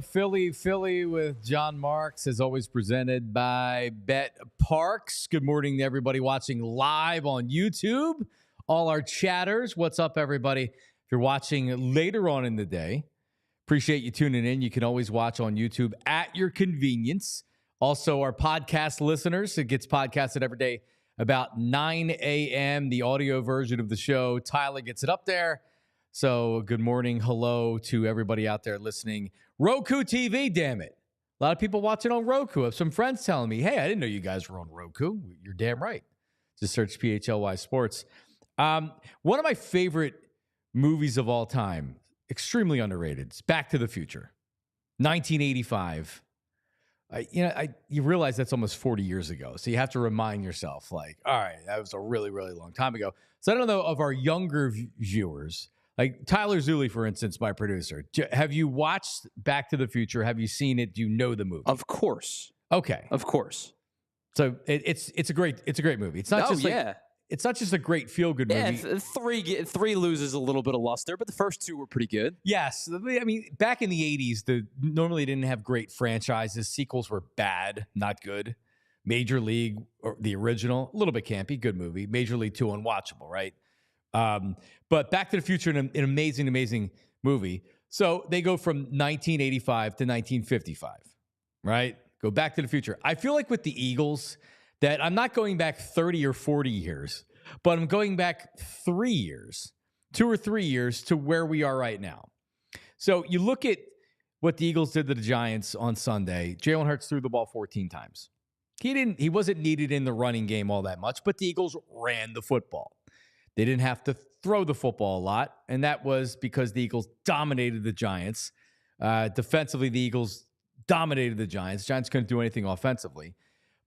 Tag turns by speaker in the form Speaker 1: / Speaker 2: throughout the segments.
Speaker 1: Philly with Jon Marks, as always, presented by Bet Parks. Good morning to everybody watching live on YouTube. All our chatters, what's up, everybody? If you're watching later on in the day, appreciate you tuning in. You can always watch on YouTube at your convenience. Also, our podcast listeners, it gets podcasted every day about 9 a.m., the audio version of the show. Tyler gets it up there. So good morning, hello to everybody out there listening. Roku TV, damn it. A lot of people watching on Roku. I have some friends telling me, hey, I didn't know you guys were on Roku. You're damn right. Just search PHLY Sports. One of my favorite movies of all time, extremely underrated, is Back to the Future, 1985. You realize that's almost 40 years ago. So you have to remind yourself, like, all right, that was a really, really long time ago. So I don't know of our younger viewers, like Tyler Zuley, for instance, my producer. Have you watched Back to the Future? Have you seen it? Do you know the movie?
Speaker 2: Of course.
Speaker 1: Okay.
Speaker 2: Of course.
Speaker 1: So it's a great movie. It's not it's not just a great feel-good movie.
Speaker 2: Yeah, three loses a little bit of luster, but the first two were pretty good.
Speaker 1: Yes. I mean, back in the 80s, normally didn't have great franchises. Sequels were bad, not good. Major League, or the original, a little bit campy, good movie. Major League 2, unwatchable, right? But Back to the Future, an amazing, amazing movie. So they go from 1985 to 1955, right? Go Back to the Future. I feel like with the Eagles that I'm not going back 30 or 40 years, but I'm going back 3 years, 2 or 3 years to where we are right now. So you look at what the Eagles did to the Giants on Sunday. Jalen Hurts threw the ball 14 times. He wasn't needed in the running game all that much, but the Eagles ran the football. They didn't have to throw the football a lot, and that was because the Eagles dominated the Giants. Defensively, the Eagles dominated the Giants. Giants couldn't do anything offensively.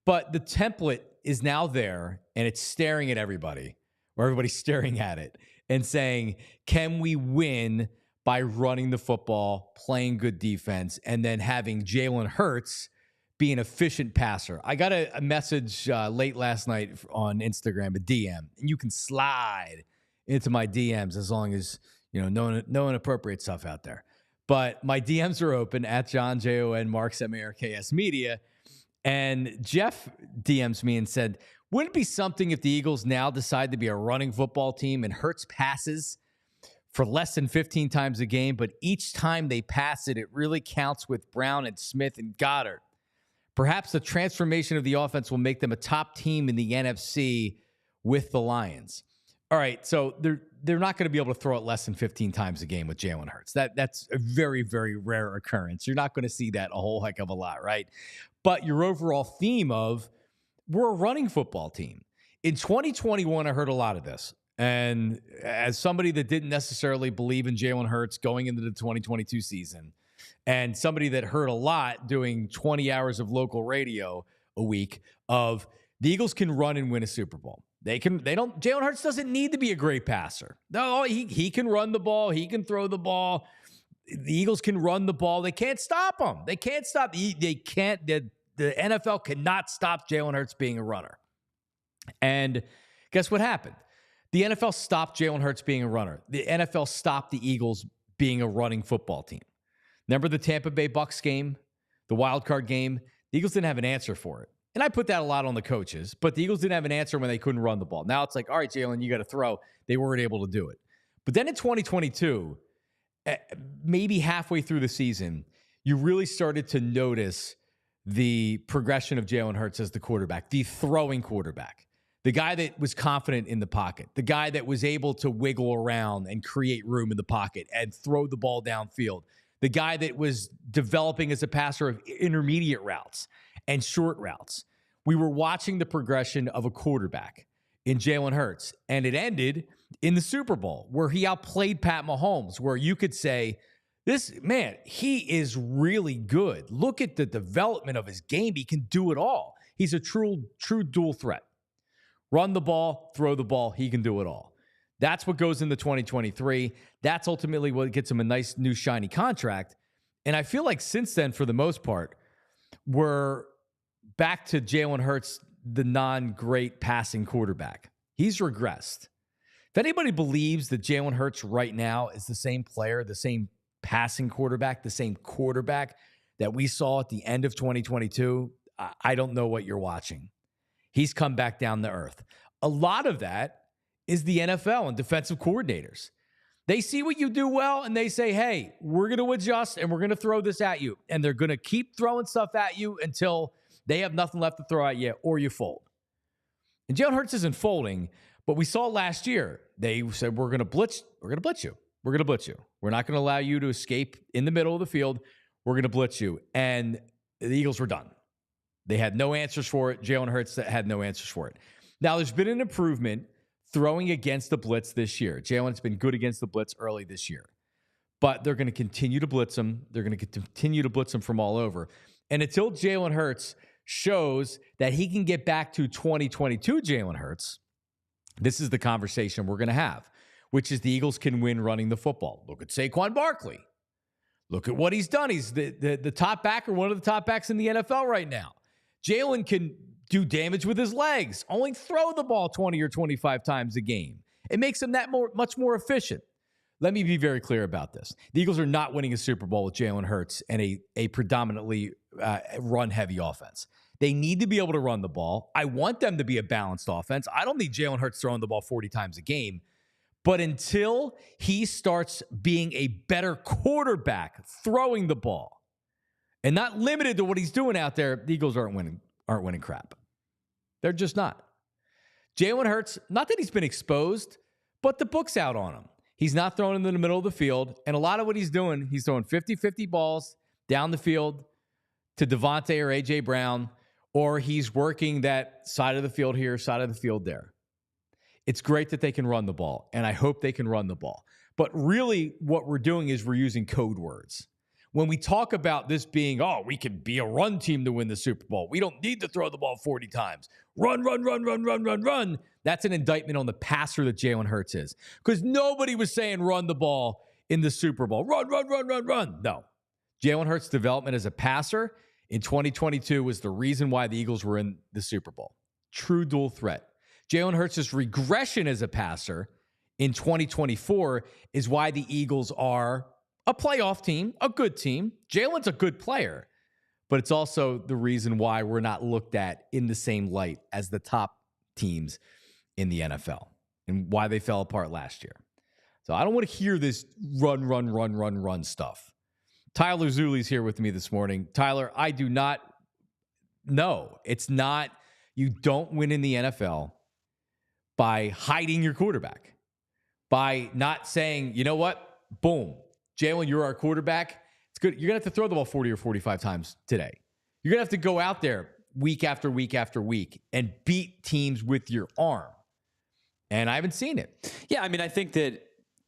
Speaker 1: But the template is now there, and it's staring at everybody, or everybody's staring at it, and saying, can we win by running the football, playing good defense, and then having Jalen Hurts be an efficient passer? I got a message late last night on Instagram, a DM, and you can slide into my DMs as long as, no inappropriate stuff out there. But my DMs are open at Jon, Jon Marks, Marks Media. And Jeff DMs me and said, wouldn't it be something if the Eagles now decide to be a running football team and Hurts passes for less than 15 times a game, but each time they pass it, it really counts with Brown and Smith and Goddard? Perhaps the transformation of the offense will make them a top team in the NFC with the Lions. All right, so they're not going to be able to throw it less than 15 times a game with Jalen Hurts. That's a very, very rare occurrence. You're not going to see that a whole heck of a lot, right? But your overall theme of we're a running football team. In 2021, I heard a lot of this. And as somebody that didn't necessarily believe in Jalen Hurts going into the 2022 season, and somebody that heard a lot doing 20 hours of local radio a week of the Eagles can run and win a Super Bowl. Jalen Hurts doesn't need to be a great passer. No, he can run the ball. He can throw the ball. The Eagles can run the ball. They can't stop him. They can't stop. They can't. The NFL cannot stop Jalen Hurts being a runner. And guess what happened? The NFL stopped Jalen Hurts being a runner. The NFL stopped the Eagles being a running football team. Remember the Tampa Bay Bucs game, the wild card game? The Eagles didn't have an answer for it. And I put that a lot on the coaches, but the Eagles didn't have an answer when they couldn't run the ball. Now it's like, all right, Jalen, you got to throw. They weren't able to do it. But then in 2022, maybe halfway through the season, you really started to notice the progression of Jalen Hurts as the quarterback, the throwing quarterback, the guy that was confident in the pocket, the guy that was able to wiggle around and create room in the pocket and throw the ball downfield, the guy that was developing as a passer of intermediate routes and short routes. We were watching the progression of a quarterback in Jalen Hurts, and it ended in the Super Bowl where he outplayed Pat Mahomes, where you could say, this man, he is really good. Look at the development of his game. He can do it all. He's a true dual threat. Run the ball, throw the ball. He can do it all. That's what goes into 2023. That's ultimately what gets him a nice new shiny contract. And I feel like since then, for the most part, we're back to Jalen Hurts, the non-great passing quarterback. He's regressed. If anybody believes that Jalen Hurts right now is the same player, the same passing quarterback, the same quarterback that we saw at the end of 2022, I don't know what you're watching. He's come back down to earth. A lot of that is the NFL and defensive coordinators. They see what you do well and they say, hey, we're going to adjust and we're going to throw this at you. And they're going to keep throwing stuff at you until they have nothing left to throw at you or you fold. And Jalen Hurts isn't folding, but we saw last year. They said, we're going to blitz. We're going to blitz you. We're going to blitz you. We're not going to allow you to escape in the middle of the field. We're going to blitz you. And the Eagles were done. They had no answers for it. Jalen Hurts had no answers for it. Now, there's been an improvement throwing against the blitz this year. Jalen's been good against the blitz early this year. But they're going to continue to blitz him. They're going to continue to blitz him from all over. And until Jalen Hurts shows that he can get back to 2022 Jalen Hurts, this is the conversation we're going to have, which is the Eagles can win running the football. Look at Saquon Barkley. Look at what he's done. He's the top backer, one of the top backs in the NFL right now. Jalen can do damage with his legs, only throw the ball 20 or 25 times a game. It makes him much more efficient. Let me be very clear about this. The Eagles are not winning a Super Bowl with Jalen Hurts and a predominantly run-heavy offense. They need to be able to run the ball. I want them to be a balanced offense. I don't need Jalen Hurts throwing the ball 40 times a game. But until he starts being a better quarterback throwing the ball, and not limited to what he's doing out there, the Eagles aren't winning crap. They're just not. Jalen Hurts, not that he's been exposed, but the book's out on him. He's not throwing in the middle of the field, and a lot of what he's doing, he's throwing 50-50 balls down the field to Devontae or A.J. Brown, or he's working that side of the field here, side of the field there. It's great that they can run the ball, and I hope they can run the ball. But really what we're doing is we're using code words. When we talk about this being, we can be a run team to win the Super Bowl. We don't need to throw the ball 40 times. Run. That's an indictment on the passer that Jalen Hurts is. Because nobody was saying run the ball in the Super Bowl. Run. No. Jalen Hurts' development as a passer in 2022 was the reason why the Eagles were in the Super Bowl. True dual threat. Jalen Hurts' regression as a passer in 2024 is why the Eagles are a playoff team, a good team. Jalen's a good player, but it's also the reason why we're not looked at in the same light as the top teams in the NFL and why they fell apart last year. So I don't want to hear this run stuff. Tyler Zuli's here with me this morning. Tyler, I do not know. It's not, you don't win in the NFL by hiding your quarterback, by not saying, you know what, boom, Jalen, you're our quarterback. It's good. You're going to have to throw the ball 40 or 45 times today. You're going to have to go out there week after week after week and beat teams with your arm. And I haven't seen it.
Speaker 2: Yeah, I mean, I think that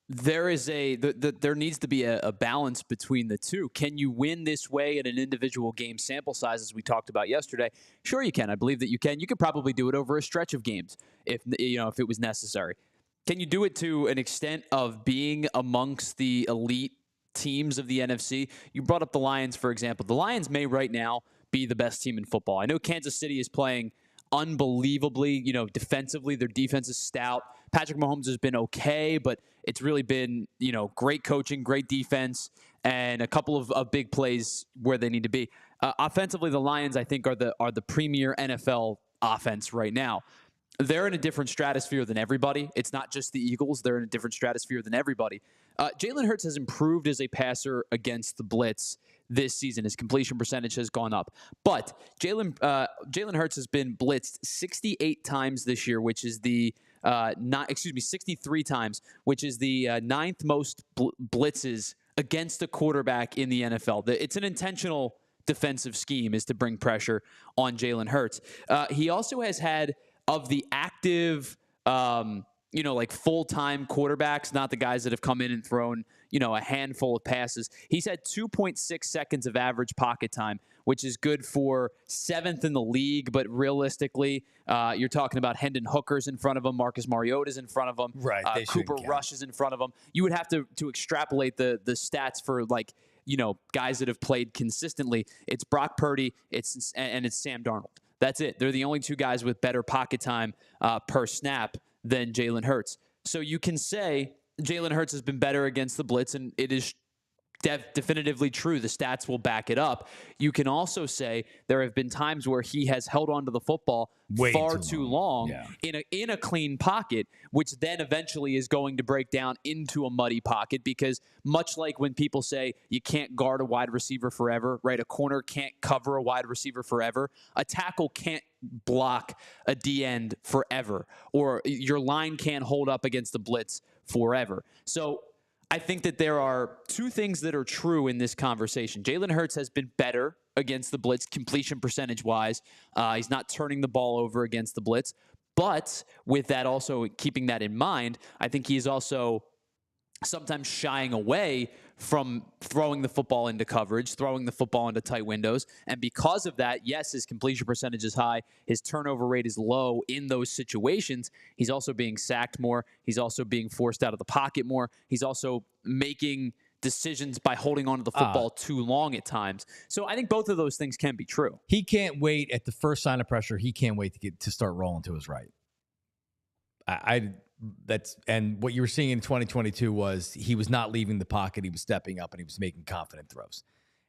Speaker 2: there is there needs to be a balance between the two. Can you win this way at an individual game sample size, as we talked about yesterday? Sure, you can. I believe that you can. You could probably do it over a stretch of games if it was necessary. Can you do it to an extent of being amongst the elite teams of the NFC? You brought up the Lions, for example. The Lions may right now be the best team in football. I know Kansas City is playing unbelievably, defensively. Their defense is stout. Patrick Mahomes has been okay, but it's really been, great coaching, great defense, and a couple of big plays where they need to be. Offensively, the Lions, I think, are the premier NFL offense right now. They're in a different stratosphere than everybody. It's not just the Eagles. They're in a different stratosphere than everybody. Jalen Hurts has improved as a passer against the blitz this season. His completion percentage has gone up. But Jalen Hurts has been blitzed 68 times this year, which is 63 times, which is the ninth most blitzes against a quarterback in the NFL. It's an intentional defensive scheme is to bring pressure on Jalen Hurts. He also has had, of the active, full-time quarterbacks, not the guys that have come in and thrown, a handful of passes, he's had 2.6 seconds of average pocket time, which is good for 7th in the league. But realistically, you're talking about Hendon Hooker's in front of him, Marcus Mariota's in front of him,
Speaker 1: right?
Speaker 2: Cooper Rush is in front of him. You would have to extrapolate the stats for guys that have played consistently. It's Brock Purdy, it's Sam Darnold. That's it. They're the only two guys with better pocket time per snap than Jalen Hurts. So you can say Jalen Hurts has been better against the blitz, and it is definitively true. The stats will back it up. You can also say there have been times where he has held on to the football far too long in a clean pocket, which then eventually is going to break down into a muddy pocket, because much like when people say you can't guard a wide receiver forever, right? A corner can't cover a wide receiver forever. A tackle can't block a D-end forever, or your line can't hold up against the blitz forever. So I think that there are two things that are true in this conversation. Jalen Hurts has been better against the blitz, completion percentage-wise. He's not turning the ball over against the blitz. But with that, also keeping that in mind, I think he's also sometimes shying away from throwing the football into coverage, throwing the football into tight windows. And because of that, yes, his completion percentage is high. His turnover rate is low in those situations. He's also being sacked more. He's also being forced out of the pocket more. He's also making decisions by holding on to the football too long at times. So I think both of those things can be true.
Speaker 1: He can't wait at the first sign of pressure. He can't wait to start rolling to his right. And what you were seeing in 2022 was he was not leaving the pocket. He was stepping up and he was making confident throws.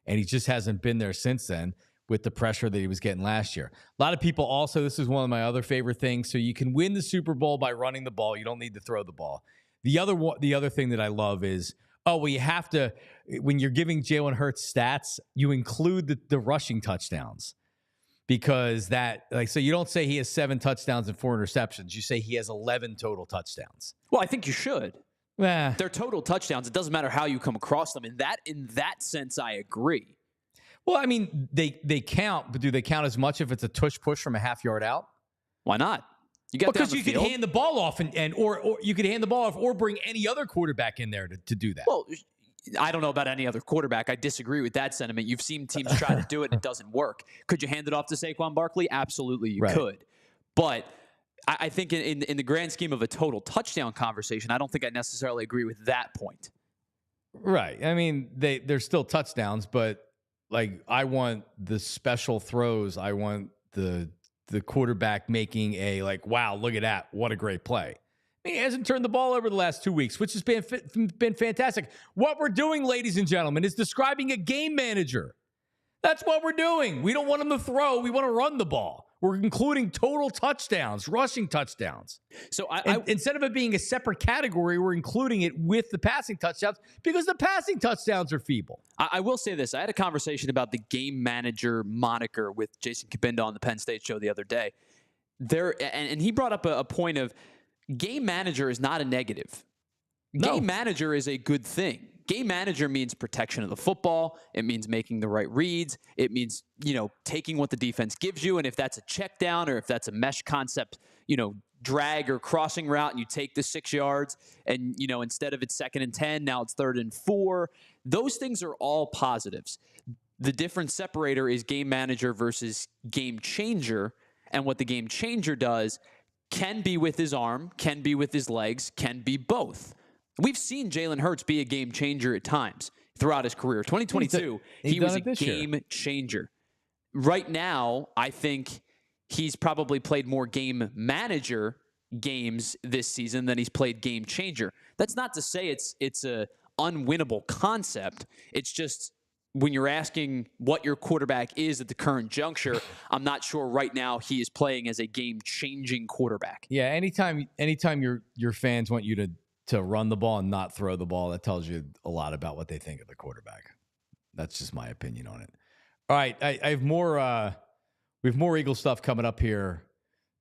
Speaker 1: And he just hasn't been there since then with the pressure that he was getting last year. A lot of people also, this is one of my other favorite things. So you can win the Super Bowl by running the ball. You don't need to throw the ball. The other thing that I love is, you have to, when you're giving Jalen Hurts stats, you include the rushing touchdowns. Because so you don't say he has 7 touchdowns and 4 interceptions. You say he has 11 total touchdowns.
Speaker 2: Well, I think you should. They're total touchdowns. It doesn't matter how you come across them. In that sense, I agree.
Speaker 1: Well, I mean, they count, but do they count as much if it's a tush push from a half yard out?
Speaker 2: Why not? You got
Speaker 1: because you could hand the ball off or you could hand the ball off or bring any other quarterback in there to do that.
Speaker 2: Well, I don't know about any other quarterback. I disagree with that sentiment. You've seen teams try to do it and it doesn't work. Could you hand it off to Saquon Barkley? Absolutely, you could. But I think in the grand scheme of a total touchdown conversation, I don't think I necessarily agree with that point.
Speaker 1: Right. I mean, they're still touchdowns, but like I want the special throws. I want the quarterback making wow, look at that. What a great play. He hasn't turned the ball over the last 2 weeks, which has been fantastic. What we're doing, ladies and gentlemen, is describing a game manager. That's what we're doing. We don't want him to throw. We want to run the ball. We're including total touchdowns, rushing touchdowns.
Speaker 2: So
Speaker 1: instead of it being a separate category, we're including it with the passing touchdowns because the passing touchdowns are feeble.
Speaker 2: I will say this. I had a conversation about the game manager moniker with Jason Kabinda on the Penn State show the other day. And he brought up a point of, game manager is not a negative. No. Game manager is a good thing. Game manager means protection of the football. It means making the right reads. It means, taking what the defense gives you. And if that's a check down or if that's a mesh concept, drag or crossing route and you take the 6 yards and, instead of it's 2nd and 10, now it's 3rd and 4. Those things are all positives. The different separator is game manager versus game changer. And what the game changer does can be with his arm, can be with his legs, can be both. We've seen Jalen Hurts be a game changer at times throughout his career. 2022, he was a game changer. Right now, I think he's probably played more game manager games this season than he's played game changer. That's not to say it's a unwinnable concept. It's just when you're asking what your quarterback is at the current juncture, I'm not sure right now he is playing as a game-changing quarterback.
Speaker 1: Yeah, anytime your fans want you to run the ball and not throw the ball, that tells you a lot about what they think of the quarterback. That's just my opinion on it. All right, I have more. We have more Eagle stuff coming up here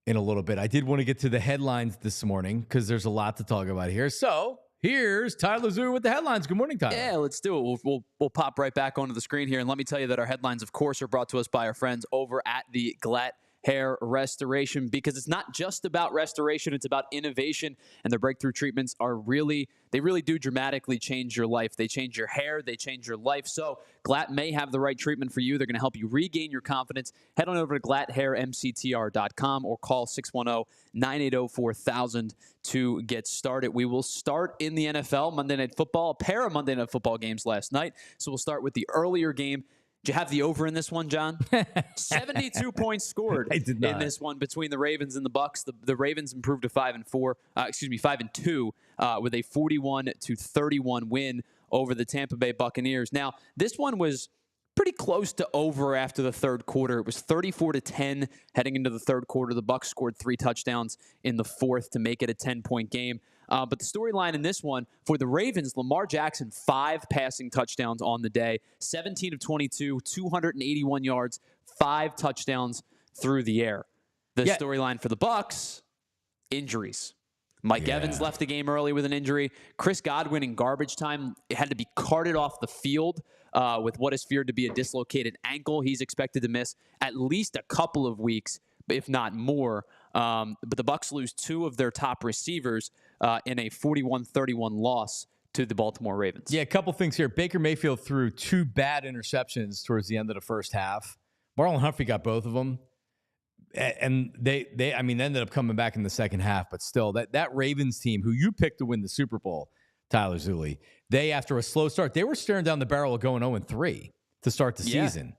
Speaker 1: in a little bit. I did want to get to the headlines this morning because there's a lot to talk about here. So here's Tyler Zur with the headlines. Good morning, Tyler.
Speaker 2: Yeah, let's do it. We'll pop right back onto the screen here. And let me tell you that our headlines, of course, are brought to us by our friends over at the Glatt Hair Restoration, because it's not just about restoration, it's about innovation, and their breakthrough treatments they really do dramatically change your life. They change your hair, they change your life. So Glatt may have the right treatment for you. They're going to help you regain your confidence. Head on over to glatthairmctr.com or call 610-980-4000 to get started. We will start in the NFL, Monday Night Football, a pair of Monday Night Football games last night. So we'll start with the earlier game. Did you have the over in this one, John? 72 points scored in this one between the Ravens and the Bucs. The Ravens improved to 5-2 with a 41-31 win over the Tampa Bay Buccaneers. Now, this one was pretty close to over after the third quarter. It was 34-10 heading into the third quarter. The Bucs scored 3 touchdowns in the fourth to make it a 10-point game. But the storyline in this one, for the Ravens, Lamar Jackson, 5 passing touchdowns on the day, 17 of 22, 281 yards, 5 touchdowns through the air. The storyline for the Bucs, injuries. Mike Evans left the game early with an injury. Chris Godwin in garbage time had to be carted off the field with what is feared to be a dislocated ankle. He's expected to miss at least a couple of weeks, if not more. But the Bucs lose 2 of their top receivers in a 41-31 loss to the Baltimore Ravens.
Speaker 1: Yeah, a couple things here. Baker Mayfield threw 2 bad interceptions towards the end of the first half. Marlon Humphrey got both of them. And they ended up coming back in the second half, but still, that Ravens team, who you picked to win the Super Bowl, Tyler Zulli, they, after a slow start, they were staring down the barrel of going 0-3 to start the season.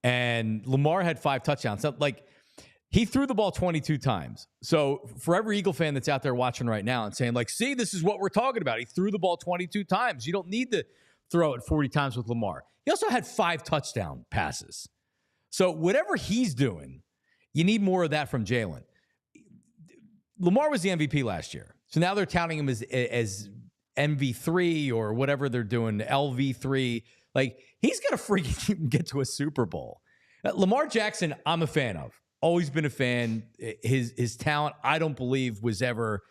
Speaker 1: And Lamar had 5 touchdowns. So, he threw the ball 22 times. So for every Eagle fan that's out there watching right now and saying, see, this is what we're talking about. He threw the ball 22 times. You don't need to throw it 40 times with Lamar. He also had 5 touchdown passes. So whatever he's doing, you need more of that from Jalen. Lamar was the MVP last year. So now they're touting him as MV3 or whatever they're doing, LV3. He's going to freaking get to a Super Bowl. Lamar Jackson, I'm a fan of. Always been a fan. His talent, I don't believe, was ever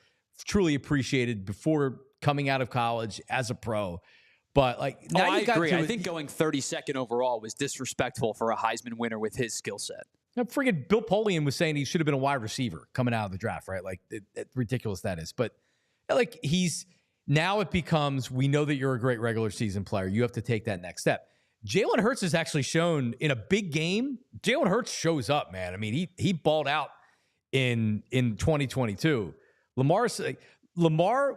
Speaker 1: truly appreciated before coming out of college as a pro. But now
Speaker 2: I agree. I think going 32nd overall was disrespectful for a Heisman winner with his skill set.
Speaker 1: Friggin' Bill Polian was saying he should have been a wide receiver coming out of the draft, right? Ridiculous that is. But now it becomes, we know that you're a great regular season player. You have to take that next step. Jalen Hurts has actually shown in a big game. Jalen Hurts shows up, man. I mean, he balled out in 2022. Lamar,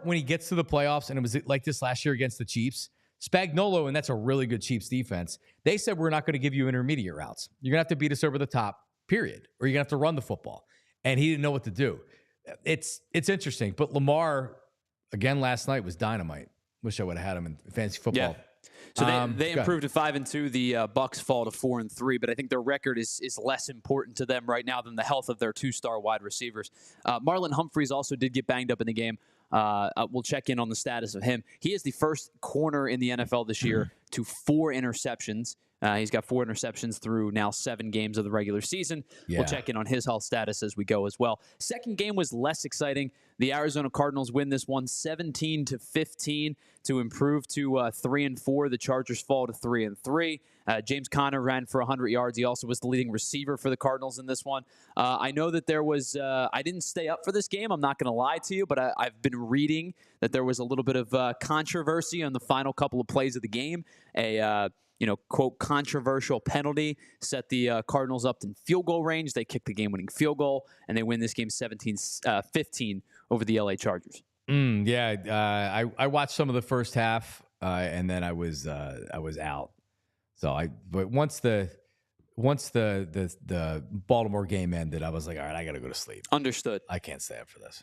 Speaker 1: when he gets to the playoffs, and it was like this last year against the Chiefs, Spagnuolo, and that's a really good Chiefs defense, they said, we're not going to give you intermediate routes. You're going to have to beat us over the top, period, or you're going to have to run the football. And he didn't know what to do. It's interesting. But Lamar, again, last night was dynamite. Wish I would have had him in fantasy football.
Speaker 2: Yeah. So they improved to 5-2. The Bucs fall to 4-3, but I think their record is less important to them right now than the health of their 2-star wide receivers. Marlon Humphreys also did get banged up in the game. We'll check in on the status of him. He is the first corner in the NFL this year to 4 interceptions. He's got 4 interceptions through now 7 games of the regular season. Yeah. We'll check in on his health status as we go as well. Second game was less exciting. The Arizona Cardinals win this one 17-15 to improve to 3-4. The Chargers fall to 3-3. James Conner ran for 100 yards. He also was the leading receiver for the Cardinals in this one. I know that there was I didn't stay up for this game. I'm not going to lie to you, but I've been reading that there was a little bit of controversy on the final couple of plays of the game. Quote, controversial penalty set the Cardinals up in field goal range. They kicked the game-winning field goal, and they win this game 17-15 over the LA Chargers.
Speaker 1: I watched some of the first half, and then I was out. But once the Baltimore game ended, I was like, all right, I got to go to sleep.
Speaker 2: Understood.
Speaker 1: I can't stay up for this.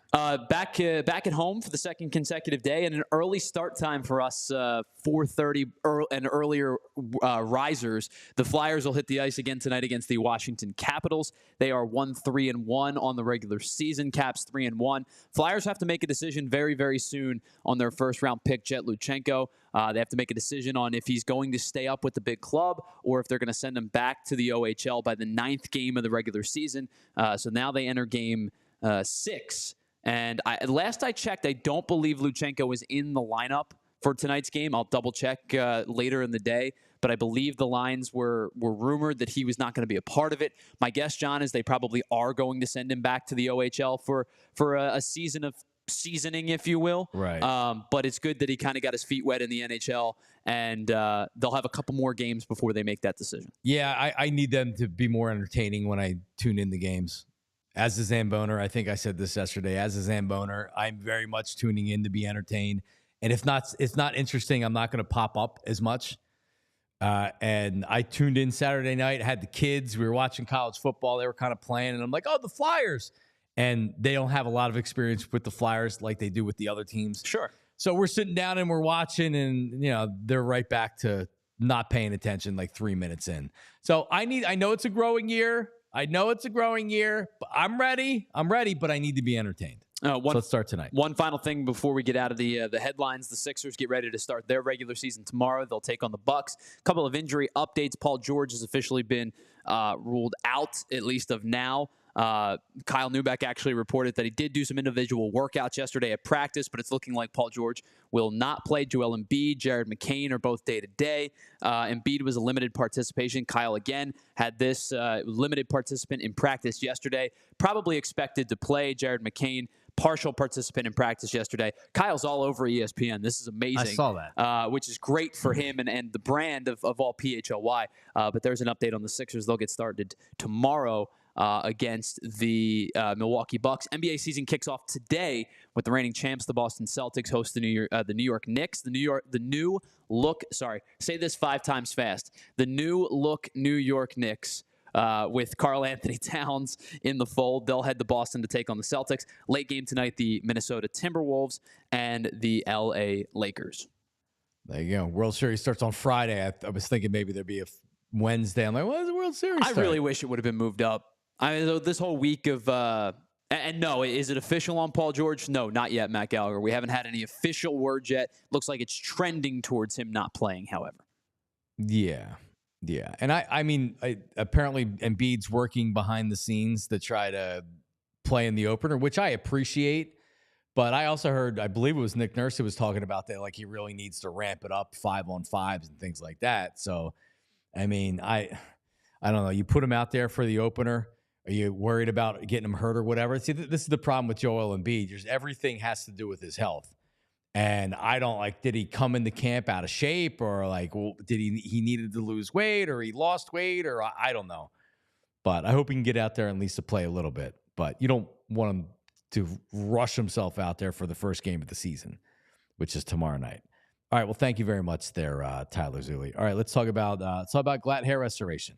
Speaker 2: Back at home for the second consecutive day, and an early start time for us, 4:30 and earlier risers. The Flyers will hit the ice again tonight against the Washington Capitals. They are 1-3-1 on the regular season. Caps 3-1. Flyers have to make a decision very, very soon on their first-round pick, Jett Luchenko. They have to make a decision on if he's going to stay up with the big club or if they're going to send him back to the OHL by the 9th game of the regular season. So now they enter game 6. And last I checked, I don't believe Luchenko was in the lineup for tonight's game. I'll double check later in the day. But I believe the lines were rumored that he was not going to be a part of it. My guess, John, is they probably are going to send him back to the OHL for a season of seasoning, if you will.
Speaker 1: Right.
Speaker 2: But it's good that he kind of got his feet wet in the NHL, and they'll have a couple more games before they make that decision.
Speaker 1: Yeah, I need them to be more entertaining when I tune in the games. As a Zamboner, I think I said this yesterday, as a Zamboner, I'm very much tuning in to be entertained. And if it's not interesting, I'm not going to pop up as much. And I tuned in Saturday night, had the kids. We were watching college football. They were kind of playing, and I'm like, oh, the Flyers. And they don't have a lot of experience with the Flyers like they do with the other teams.
Speaker 2: Sure.
Speaker 1: So we're sitting down and we're watching, and they're right back to not paying attention like 3 minutes in. So I know it's a growing year. But I'm ready, but I need to be entertained. So let's start tonight.
Speaker 2: One final thing before we get out of the headlines. The Sixers get ready to start their regular season tomorrow. They'll take on the Bucks. A couple of injury updates. Paul George has officially been ruled out, at least of now. Kyle Neubeck actually reported that he did do some individual workouts yesterday at practice, but it's looking like Paul George will not play. Joel Embiid, Jared McCain are both day-to-day. Embiid was a limited participation. Kyle, again, had this limited participant in practice yesterday. Probably expected to play. Jared McCain, partial participant in practice yesterday. Kyle's all over ESPN. This is amazing. I
Speaker 1: saw that.
Speaker 2: Which is great for him and the brand of all PHLY. But there's an update on the Sixers. They'll get started tomorrow against the Milwaukee Bucks. NBA season kicks off today with the reigning champs, the Boston Celtics, host the New York Knicks. The new look New York Knicks. With Karl Anthony Towns in the fold. They'll head to Boston to take on the Celtics. Late game tonight, the Minnesota Timberwolves and the LA Lakers.
Speaker 1: There you go. World Series starts on Friday. I was thinking maybe there'd be a Wednesday. I'm like, when's the World Series start?
Speaker 2: I really wish it would have been moved up. I mean, this whole week of and no, is it official on Paul George? No, not yet, Matt Gallagher. We haven't had any official word yet. Looks like it's trending towards him not playing, however.
Speaker 1: Yeah. And I mean, apparently Embiid's working behind the scenes to try to play in the opener, which I appreciate. But I also heard, I believe it was Nick Nurse who was talking about that, like he really needs to ramp it up 5-on-5s and things like that. So, I mean, I don't know. You put him out there for the opener. Are you worried about getting him hurt or whatever? See, this is the problem with Joel Embiid. Just everything has to do with his health. And I don't did he come into camp out of shape, or did he needed to lose weight, or he lost weight, or I don't know. But I hope he can get out there and at least to play a little bit. But you don't want him to rush himself out there for the first game of the season, which is tomorrow night. All right. Well, thank you very much there, Tyler Zulli. All right. Let's talk about Glatt hair restoration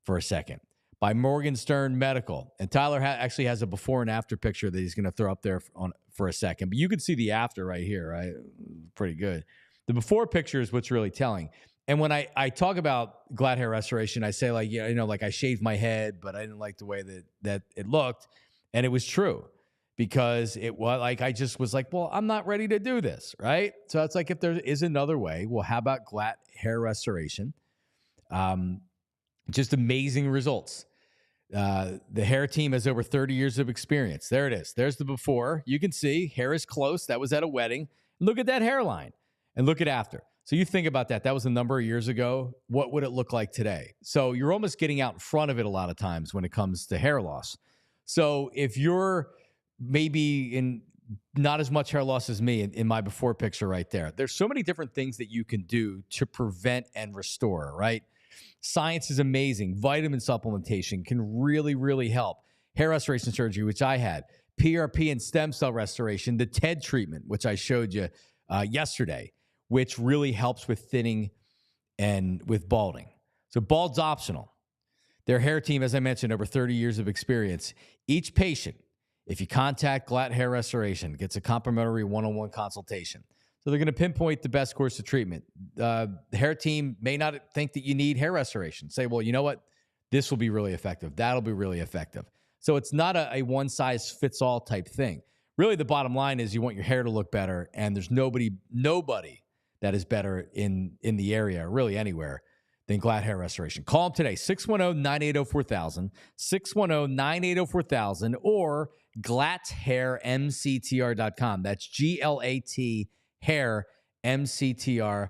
Speaker 1: for a second by Morgenstern Medical. And Tyler actually has a before and after picture that he's going to throw up there for a second. But you can see the after right here, right? Pretty good. The before picture is what's really telling. And when I talk about Glatt hair restoration, I say I shaved my head, but I didn't like the way that it looked. And it was true, because it was I just was well, I'm not ready to do this, right? So it's if there is another way, well, how about Glatt hair restoration? Just amazing results. The hair team has over 30 years of experience. There it is. There's the before. You can see hair is close. That was at a wedding. Look at that hairline and look at after. So you think about that. That was a number of years ago. What would it look like today? So you're almost getting out in front of it a lot of times when it comes to hair loss. So if you're maybe in not as much hair loss as me in my before picture right there, there's so many different things that you can do to prevent and restore, right? Science is amazing. Vitamin supplementation can really, really help. Hair restoration surgery, which I had. PRP and stem cell restoration. The TED treatment, which I showed you yesterday, which really helps with thinning and with balding. So bald's optional. Their hair team, as I mentioned, over 30 years of experience. Each patient, if you contact Glatt Hair Restoration, gets a complimentary one-on-one consultation. So they're going to pinpoint the best course of treatment. The hair team may not think that you need hair restoration. Say, well, you know what? This will be really effective. That'll be really effective. So it's not a one-size-fits-all type thing. Really, the bottom line is you want your hair to look better, and there's nobody that is better in the area, really anywhere, than Glatt Hair Restoration. Call them today, 610-980-4000, 610-980-4000, or glatthairmctr.com. That's G-L-A-T hairmctr.com.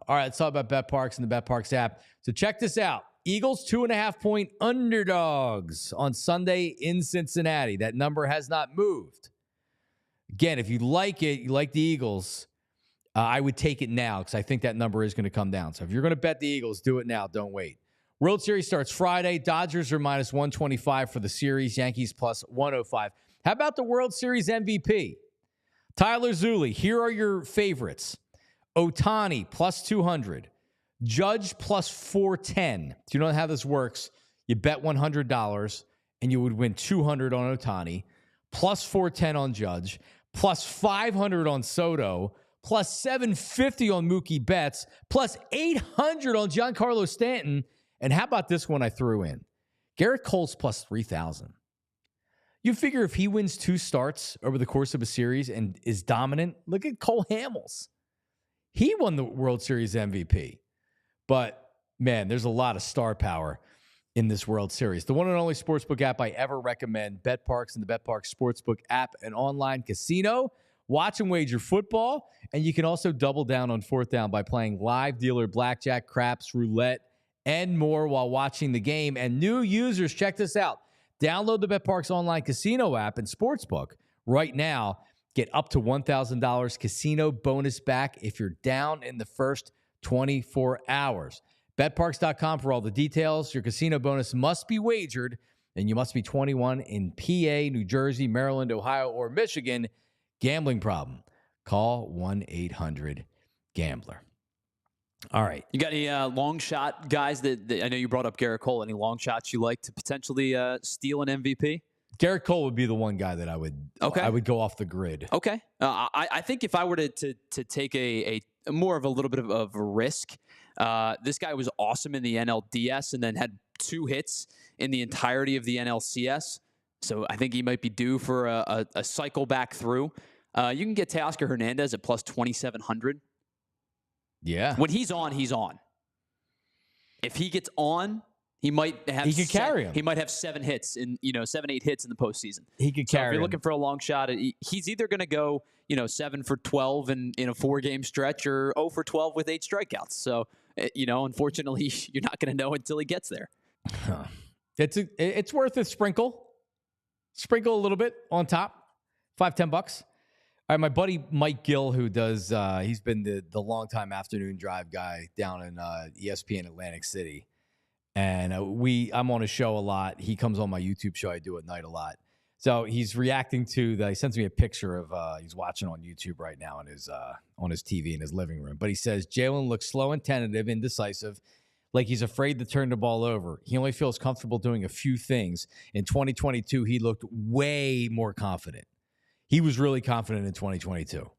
Speaker 1: All right, let's talk about BetParks and the BetParks app. So check this out. Eagles 2.5-point underdogs on Sunday in Cincinnati. That number has not moved. Again, if you like it, you like the Eagles, I would take it now because I think that number is going to come down. So if you're going to bet the Eagles, do it now. Don't wait. World Series starts Friday. Dodgers are minus 125 for the series. Yankees plus 105. How about the World Series MVP? Tyler Zulli, here are your favorites. Ohtani, plus 200. Judge, plus 410. Do you know how this works? You bet $100, and you would win $200 on Ohtani, plus 410 on Judge, plus 500 on Soto, plus 750 on Mookie Betts, plus 800 on Giancarlo Stanton. And how about this one I threw in? Garrett Cole's plus 3,000. You figure if he wins 2 starts over the course of a series and is dominant, look at Cole Hamels. He won the World Series MVP. But, man, there's a lot of star power in this World Series. The one and only sportsbook app I ever recommend, BetParx and the BetParx Sportsbook app, an online casino. Watch and wager football, and you can also double down on fourth down by playing live dealer blackjack, craps, roulette, and more while watching the game. And new users, check this out. Download the BetParx online casino app and sportsbook right now. Get up to $1,000 casino bonus back if you're down in the first 24 hours. BetParx.com for all the details. Your casino bonus must be wagered, and you must be 21 in PA, New Jersey, Maryland, Ohio, or Michigan. Gambling problem? Call 1-800-GAMBLER. All right.
Speaker 2: You got any long shot guys that I know you brought up Garrett Cole. Any long shots you like to potentially steal an MVP?
Speaker 1: Garrett Cole would be the one guy that I would go off the grid.
Speaker 2: Okay. I think if I were to take a more of a little bit of a risk, this guy was awesome in the NLDS and then had 2 hits in the entirety of the NLCS. So I think he might be due for a cycle back through. You can get Teoscar Hernandez at plus 2,700.
Speaker 1: Yeah.
Speaker 2: When he's on, he's on. If he gets on, he might have.
Speaker 1: He could carry him.
Speaker 2: He might have 7 hits 8 hits in the postseason.
Speaker 1: He could carry.
Speaker 2: If you're looking for a long shot, he's either going to go 7 for 12 in a 4-game stretch or 0 for 12 with 8 strikeouts. So unfortunately, you're not going to know until he gets there.
Speaker 1: It's worth a sprinkle. Sprinkle a little bit on top. $5-10. All right, my buddy Mike Gill, who does, he's been the longtime afternoon drive guy down in ESPN Atlantic City. And I'm on his show a lot. He comes on my YouTube show I do at night a lot. So he's reacting to he sends me a picture of, he's watching on YouTube right now on his TV in his living room. But he says, Jalen looks slow and tentative, indecisive, like he's afraid to turn the ball over. He only feels comfortable doing a few things. In 2022, he looked way more confident. He was really confident in 2022.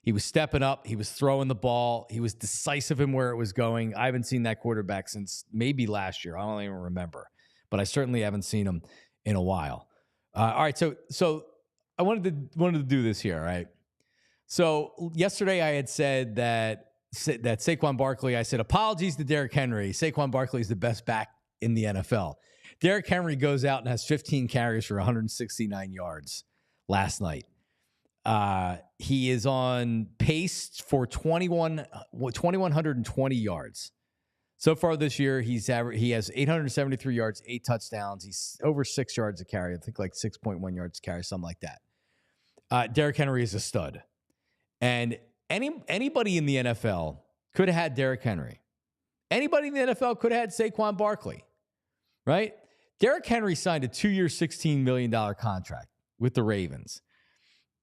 Speaker 1: He was stepping up. He was throwing the ball. He was decisive in where it was going. I haven't seen that quarterback since maybe last year. I don't even remember. But I certainly haven't seen him in a while. All right, so I wanted to do this here, all right? So yesterday I had said that Saquon Barkley, I said, apologies to Derrick Henry. Saquon Barkley is the best back in the NFL. Derrick Henry goes out and has 15 carries for 169 yards last night. He is on pace for 2,120 yards. So far this year, he has 873 yards, 8 touchdowns. He's over 6 yards a carry. I think like 6.1 yards a carry, something like that. Derrick Henry is a stud. And anybody in the NFL could have had Derrick Henry. Anybody in the NFL could have had Saquon Barkley, right? Derrick Henry signed a 2-year, $16 million contract with the Ravens.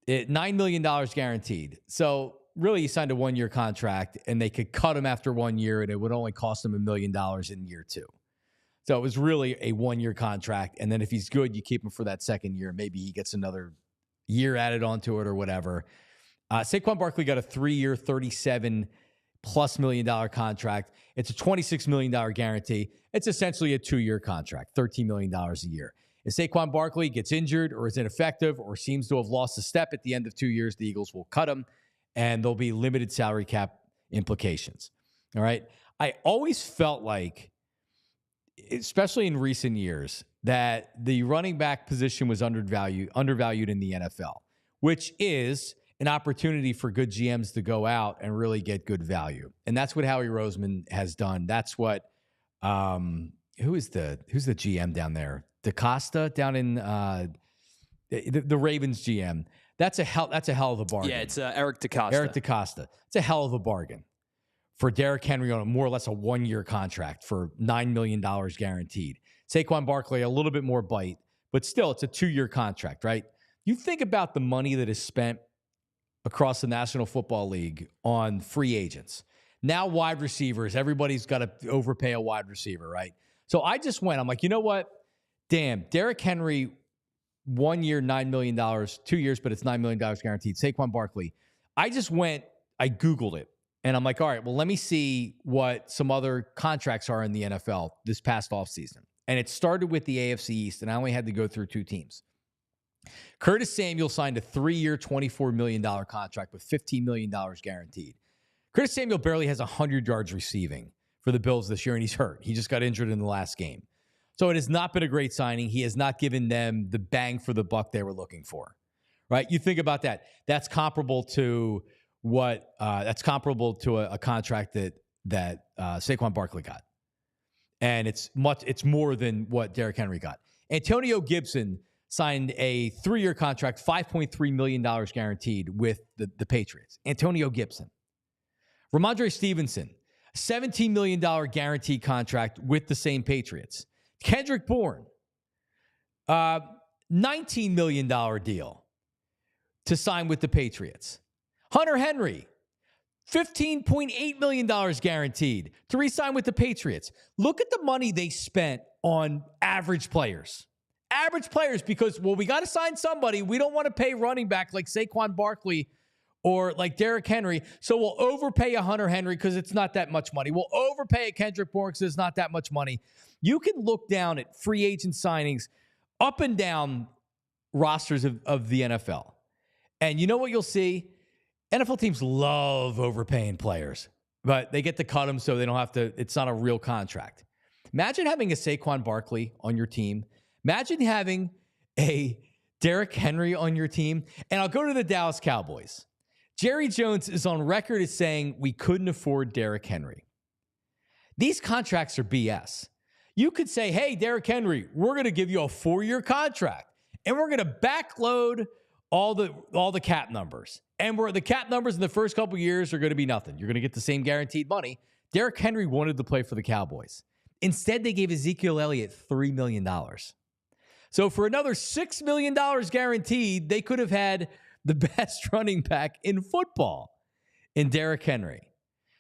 Speaker 1: $9 million guaranteed. So really he signed a 1-year contract and they could cut him after 1 year and it would only cost him $1 million in year 2. So it was really a 1-year contract. And then if he's good, you keep him for that second year. Maybe he gets another year added onto it or whatever. Saquon Barkley got a 3-year, $37+ million contract. It's a $26 million guarantee. It's essentially a 2-year contract, $13 million a year. If Saquon Barkley gets injured or is ineffective or seems to have lost a step at the end of 2 years, the Eagles will cut him, and there'll be limited salary cap implications. All right? I always felt like, especially in recent years, that the running back position was undervalued in the NFL, which is an opportunity for good GMs to go out and really get good value. And that's what Howie Roseman has done. That's what who's the GM down there? DaCosta down in the Ravens GM. That's a hell of a bargain.
Speaker 2: Yeah, it's Eric DaCosta.
Speaker 1: Eric DaCosta. It's a hell of a bargain for Derrick Henry on more or less a 1-year contract for $9 million guaranteed. Saquon Barkley, a little bit more bite, but still it's a 2-year contract, right? You think about the money that is spent across the National Football League on free agents. Now wide receivers, everybody's got to overpay a wide receiver, right? So I just went, I'm like, you know what? Damn, Derrick Henry 1 year, $9 million, 2 years, but it's $9 million guaranteed. Saquon Barkley. I Googled it, and I'm like, all right, well, let me see what some other contracts are in the NFL this past offseason. And it started with the AFC East, and I only had to go through 2 teams. Curtis Samuel signed a 3-year, $24 million contract with $15 million guaranteed. Curtis Samuel barely has 100 yards receiving for the Bills this year, and he's hurt. He just got injured in the last game. So it has not been a great signing. He has not given them the bang for the buck they were looking for, right? You think about that. That's comparable to a contract that Saquon Barkley got. And it's more than what Derrick Henry got. Antonio Gibson signed a 3-year contract, $5.3 million guaranteed with the Patriots. Antonio Gibson. Ramondre Stevenson, $17 million guaranteed contract with the same Patriots. Kendrick Bourne, $19 million deal to sign with the Patriots. Hunter Henry, $15.8 million guaranteed to re-sign with the Patriots. Look at the money they spent on average players. Average players because, well, we got to sign somebody. We don't want to pay running back like Saquon Barkley or like Derrick Henry. So we'll overpay a Hunter Henry because it's not that much money. We'll overpay a Kendrick Bourne because it's not that much money. You can look down at free agent signings up and down rosters of the NFL. And you know what you'll see? NFL teams love overpaying players, but they get to cut them so they don't have to, it's not a real contract. Imagine having a Saquon Barkley on your team. Imagine having a Derrick Henry on your team. And I'll go to the Dallas Cowboys. Jerry Jones is on record as saying we couldn't afford Derrick Henry. These contracts are BS. You could say, hey, Derrick Henry, we're going to give you a 4-year contract, and we're going to backload all the cap numbers. And the cap numbers in the first couple years are going to be nothing. You're going to get the same guaranteed money. Derrick Henry wanted to play for the Cowboys. Instead, they gave Ezekiel Elliott $3 million. So for another $6 million guaranteed, they could have had the best running back in football in Derrick Henry.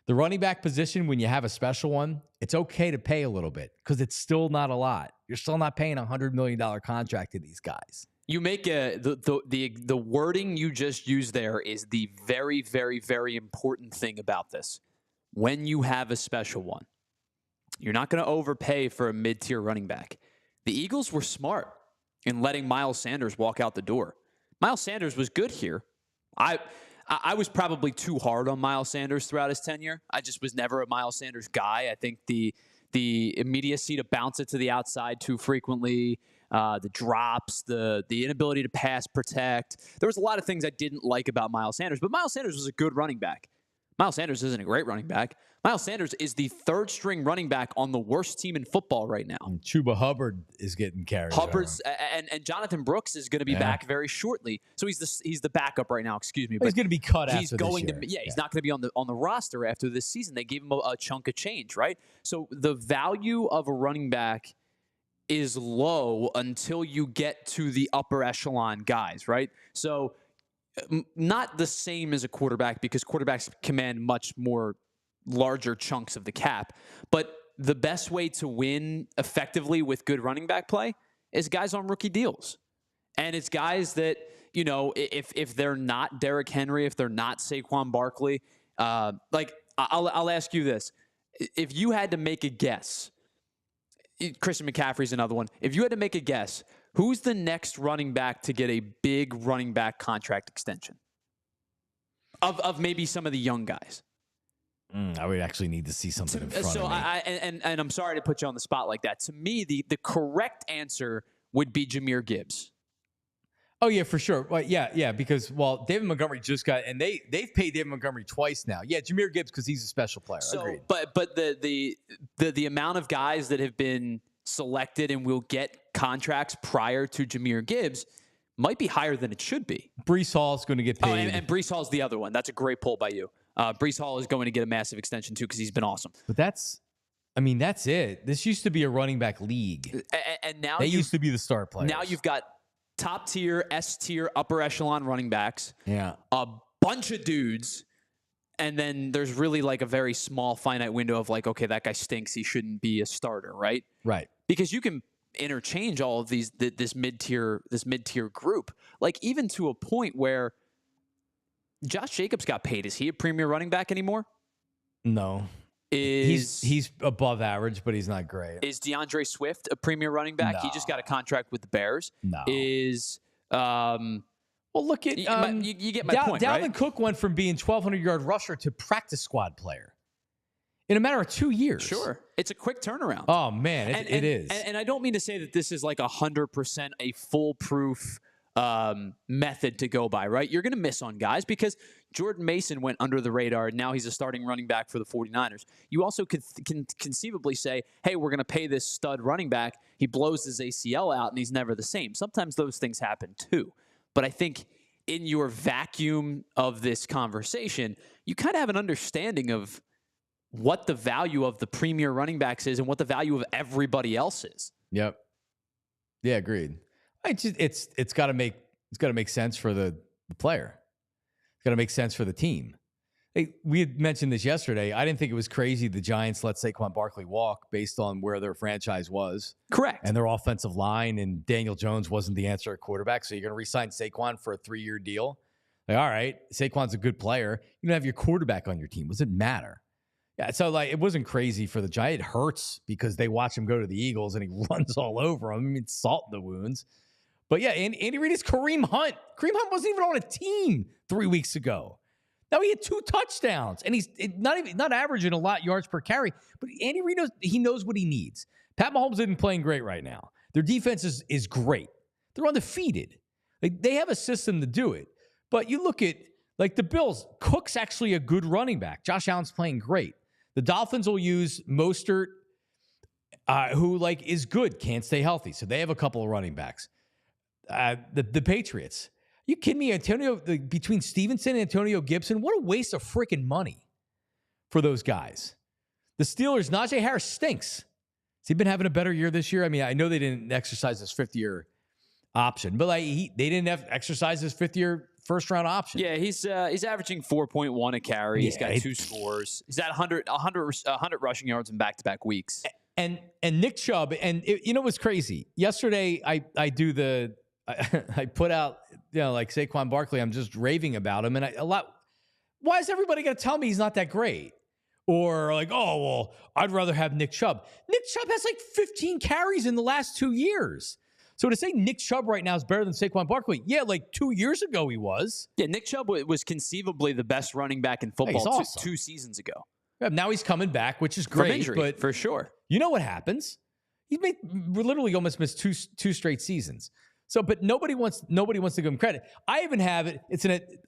Speaker 1: The running back position, when you have a special one, it's okay to pay a little bit because it's still not a lot. You're still not paying a $100 million contract to these guys.
Speaker 2: You make the wording you just used there is the very, very, very important thing about this. When you have a special one, you're not going to overpay for a mid-tier running back. The Eagles were smart in letting Miles Sanders walk out the door. Miles Sanders was good here. I was probably too hard on Miles Sanders throughout his tenure. I just was never a Miles Sanders guy. I think the immediacy to bounce it to the outside too frequently, the drops, the inability to pass protect. There was a lot of things I didn't like about Miles Sanders, but Miles Sanders was a good running back. Miles Sanders isn't a great running back. Miles Sanders is the 3rd-string running back on the worst team in football right now.
Speaker 1: And Chuba Hubbard is getting carried.
Speaker 2: Hubbard's and Jonathan Brooks is going to be back very shortly. So he's the backup right now. Excuse me,
Speaker 1: but he's going to be cut
Speaker 2: he's
Speaker 1: after
Speaker 2: going
Speaker 1: this year.
Speaker 2: He's not going to be on the roster after this season. They gave him a chunk of change, right? So the value of a running back is low until you get to the upper echelon guys, right? So not the same as a quarterback because quarterbacks command much more larger chunks of the cap. But the best way to win effectively with good running back play is guys on rookie deals. And it's guys that, you know, if they're not Derrick Henry, if they're not Saquon Barkley, like I'll ask you this. If you had to make a guess, Christian McCaffrey's another one. If you had to make a guess, who's the next running back to get a big running back contract extension? Of maybe some of the young guys.
Speaker 1: I would actually need to see something in front of me.
Speaker 2: And I'm sorry to put you on the spot like that. To me, the correct answer would be Jahmyr Gibbs.
Speaker 1: Oh, yeah, for sure. Well, yeah, because, David Montgomery just got, and they've paid David Montgomery twice now. Yeah, Jahmyr Gibbs because he's a special player.
Speaker 2: So,
Speaker 1: agreed.
Speaker 2: But the amount of guys that have been selected and will get contracts prior to Jahmyr Gibbs might be higher than it should be.
Speaker 1: Breece Hall is going to get paid.
Speaker 2: Oh, and Breece Hall's the other one. That's a great pull by you. Breece Hall is going to get a massive extension too because he's been awesome.
Speaker 1: But that's it. This used to be a running back league.
Speaker 2: And now
Speaker 1: they used to be the star players.
Speaker 2: Now you've got top tier, S tier, upper echelon running backs.
Speaker 1: Yeah.
Speaker 2: A bunch of dudes. And then there's really like a very small finite window of like, okay, that guy stinks. He shouldn't be a starter, right?
Speaker 1: Right.
Speaker 2: Because you can, interchange all of this mid-tier group. Like, even to a point where Josh Jacobs got paid. Is he a premier running back anymore?
Speaker 1: No. He's above average, but he's not great.
Speaker 2: Is DeAndre Swift a premier running back?
Speaker 1: No.
Speaker 2: He just got a contract with the Bears.
Speaker 1: No.
Speaker 2: Well, look at you get my point,
Speaker 1: Dalvin
Speaker 2: right?
Speaker 1: Cook went from being 1,200-yard rusher to practice squad player in a matter of 2 years.
Speaker 2: Sure. It's a quick turnaround.
Speaker 1: Oh, man, it is.
Speaker 2: And I don't mean to say that this is like 100% a foolproof method to go by, right? You're going to miss on guys because Jordan Mason went under the radar, and now he's a starting running back for the 49ers. You also can conceivably say, hey, we're going to pay this stud running back. He blows his ACL out, and he's never the same. Sometimes those things happen too. But I think in your vacuum of this conversation, you kind of have an understanding of what the value of the premier running backs is and what the value of everybody else is.
Speaker 1: Yep. Yeah, agreed. It's got to make sense for the player. It's got to make sense for the team. Hey, we had mentioned this yesterday. I didn't think it was crazy the Giants let Saquon Barkley walk based on where their franchise was.
Speaker 2: Correct.
Speaker 1: And their offensive line, and Daniel Jones wasn't the answer at quarterback. So you're going to re-sign Saquon for a 3-year deal? Like, all right, Saquon's a good player. You don't have your quarterback on your team. Does it matter? Yeah, so like it wasn't crazy for the Giants. It hurts because they watch him go to the Eagles and he runs all over them. I mean, salt in the wounds. But yeah, Andy Reid is Kareem Hunt. Kareem Hunt wasn't even on a team 3 weeks ago. Now he had 2 touchdowns, and he's not averaging a lot yards per carry. But Andy Reid knows what he needs. Pat Mahomes isn't playing great right now. Their defense is great. They're undefeated. Like, they have a system to do it. But you look at like the Bills. Cook's actually a good running back. Josh Allen's playing great. The Dolphins will use Mostert, who like is good, can't stay healthy. So they have a couple of running backs. The Patriots. You kidding me? Between Stevenson and Antonio Gibson, what a waste of freaking money for those guys. The Steelers, Najee Harris stinks. Has he been having a better year this year? I mean, I know they didn't exercise his 5th-year option, but like they didn't have exercise his 5th-year first-round option.
Speaker 2: Yeah, he's averaging 4.1 a carry. He's got 2 scores. He's at 100 rushing yards in back-to-back weeks.
Speaker 1: And Nick Chubb, and you know what's crazy? Yesterday, I put out, like Saquon Barkley, I'm just raving about him. And why is everybody going to tell me he's not that great? Or like, oh, well, I'd rather have Nick Chubb. Nick Chubb has like 15 carries in the last 2 years. So to say Nick Chubb right now is better than Saquon Barkley, yeah, like 2 years ago he was.
Speaker 2: Yeah, Nick Chubb was conceivably the best running back in football
Speaker 1: awesome.
Speaker 2: 2 seasons ago.
Speaker 1: Yeah, now he's coming back, which is great.
Speaker 2: From injury, but for sure.
Speaker 1: You know what happens? He literally almost missed two straight seasons. So, but nobody wants to give him credit. I even have it.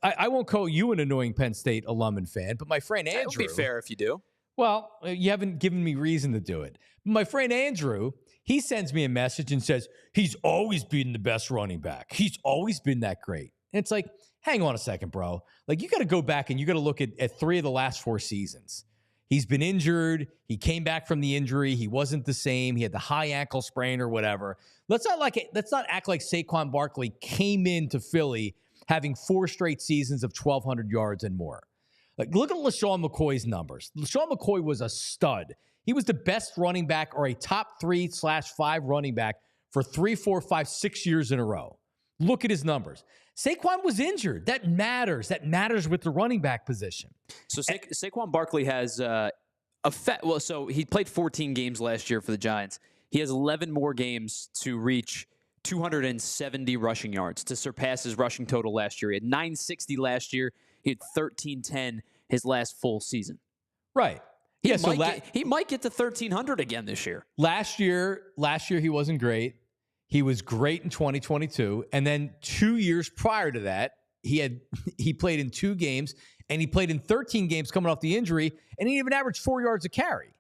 Speaker 1: I won't call you an annoying Penn State alum and fan, but my friend Andrew.
Speaker 2: That would be fair if you do.
Speaker 1: Well, you haven't given me reason to do it. My friend Andrew, he sends me a message and says he's always been the best running back. He's always been that great. And it's like, hang on a second, bro. Like, you got to go back and you got to look at 3 of the last 4 seasons. He's been injured. He came back from the injury. He wasn't the same. He had the high ankle sprain or whatever. Let's not act like Saquon Barkley came into Philly having 4 straight seasons of 1,200 yards and more. Like, look at LaShawn McCoy's numbers. LaShawn McCoy was a stud. He was the best running back or a top 3/5 running back for 3, 4, 5, 6 years in a row. Look at his numbers. Saquon was injured. That matters. That matters with the running back position.
Speaker 2: So Saquon Barkley has so he played 14 games last year for the Giants. He has 11 more games to reach 270 rushing yards to surpass his rushing total last year. He had 960 last year. He had 1310 his last full season.
Speaker 1: Right.
Speaker 2: He might get to 1,300 again this year.
Speaker 1: Last year he wasn't great. He was great in 2022. And then 2 years prior to that, he played in 2 games, and he played in 13 games coming off the injury, and he even averaged 4 yards a carry.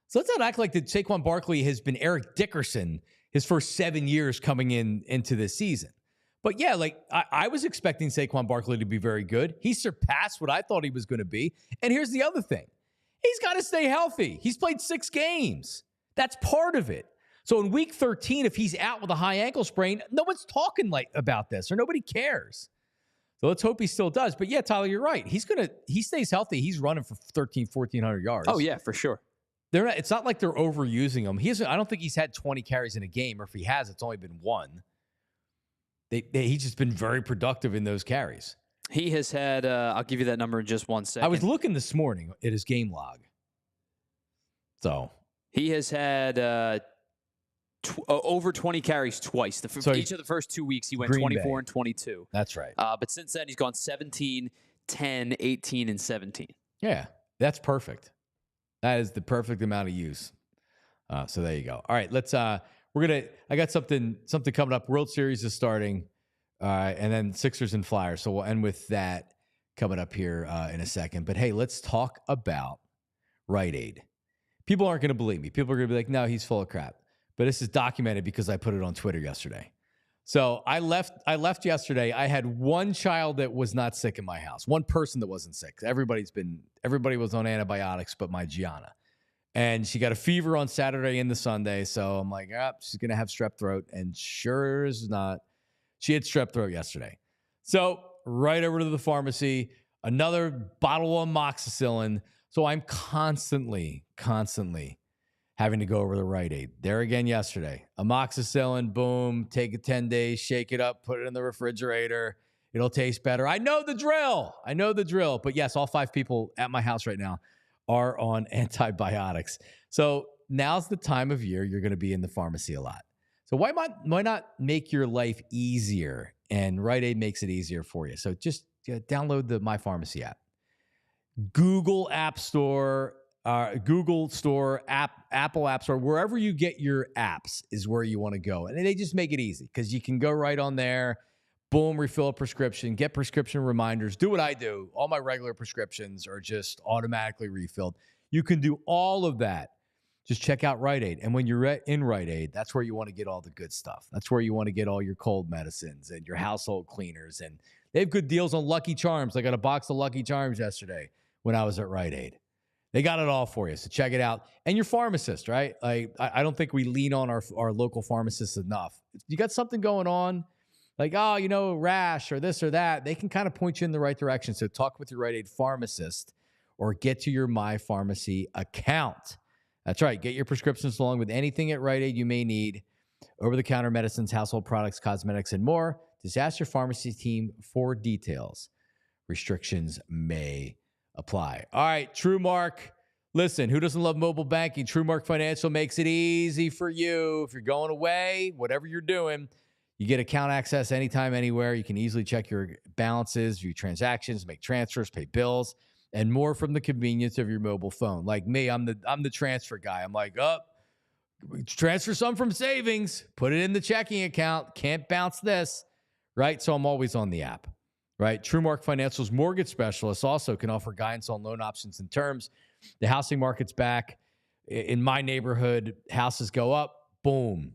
Speaker 1: So let's not act like that Saquon Barkley has been Eric Dickerson his first 7 years coming into this season. But yeah, like I was expecting Saquon Barkley to be very good. He surpassed what I thought he was going to be. And here's the other thing. He's got to stay healthy. He's played 6 games. That's part of it. So in week 13, if he's out with a high ankle sprain, no one's talking about this, or nobody cares. So let's hope he still does. But yeah, Tyler, you're right. He stays healthy. He's running for 1,400 yards.
Speaker 2: Oh, yeah, for sure.
Speaker 1: It's not like they're overusing him. I don't think he's had 20 carries in a game, or if he has, it's only been one. He's just been very productive in those carries.
Speaker 2: He has had, I'll give you that number in just 1 second.
Speaker 1: I was looking this morning at his game log. So
Speaker 2: he has had over 20 carries twice. Each of the first 2 weeks, he went 24 and 22.
Speaker 1: That's right.
Speaker 2: But since then, he's gone 17, 10, 18, and 17.
Speaker 1: Yeah, that's perfect. That is the perfect amount of use. So there you go. All right, let's. I got something coming up. World Series is starting, and then Sixers and Flyers. So we'll end with that coming up here in a second. But hey, let's talk about Rite Aid. People aren't going to believe me. People are going to be like, "No, he's full of crap." But this is documented because I put it on Twitter yesterday. So I left yesterday. I had one child that was not sick in my house. One person that wasn't sick. Everybody was on antibiotics, but my Gianna. And she got a fever on Saturday into Sunday. So I'm like, she's going to have strep throat. And sure as not, she had strep throat yesterday. So right over to the pharmacy, another bottle of amoxicillin. So I'm constantly having to go over the Rite Aid. There again yesterday. Amoxicillin, boom, take it 10 days, shake it up, put it in the refrigerator. It'll taste better. I know the drill. But yes, all 5 people at my house right now are on antibiotics. So now's the time of year you're going to be in the pharmacy a lot. So why not make your life easier? And Rite Aid makes it easier for you. So just download the My Pharmacy app. Google App Store, Google Store, Apple App Store, wherever you get your apps is where you want to go. And they just make it easy because you can go right on there, boom, refill a prescription, get prescription reminders, do what I do. All my regular prescriptions are just automatically refilled. You can do all of that. Just check out Rite Aid. And when you're in Rite Aid, that's where you want to get all the good stuff. That's where you want to get all your cold medicines and your household cleaners. And they have good deals on Lucky Charms. I got a box of Lucky Charms yesterday when I was at Rite Aid. They got it all for you, so check it out. And your pharmacist, right? I don't think we lean on our local pharmacists enough. If you got something going on, like, rash or this or that, they can kind of point you in the right direction. So talk with your Rite Aid pharmacist or get to your My Pharmacy account. That's right. Get your prescriptions along with anything at Rite Aid you may need. Over-the-counter medicines, household products, cosmetics, and more. Just ask your pharmacy team for details. Restrictions may apply. All right, TrueMark. Listen, who doesn't love mobile banking? TrueMark Financial makes it easy for you. If you're going away, whatever you're doing, you get account access anytime, anywhere. You can easily check your balances, view transactions, make transfers, pay bills, and more from the convenience of your mobile phone. Like me, I'm the transfer guy. I'm like, transfer some from savings, put it in the checking account. Can't bounce this, right? So I'm always on the app. Right? TrueMark Financial's mortgage specialists also can offer guidance on loan options and terms. The housing market's back. In my neighborhood, houses go up, boom.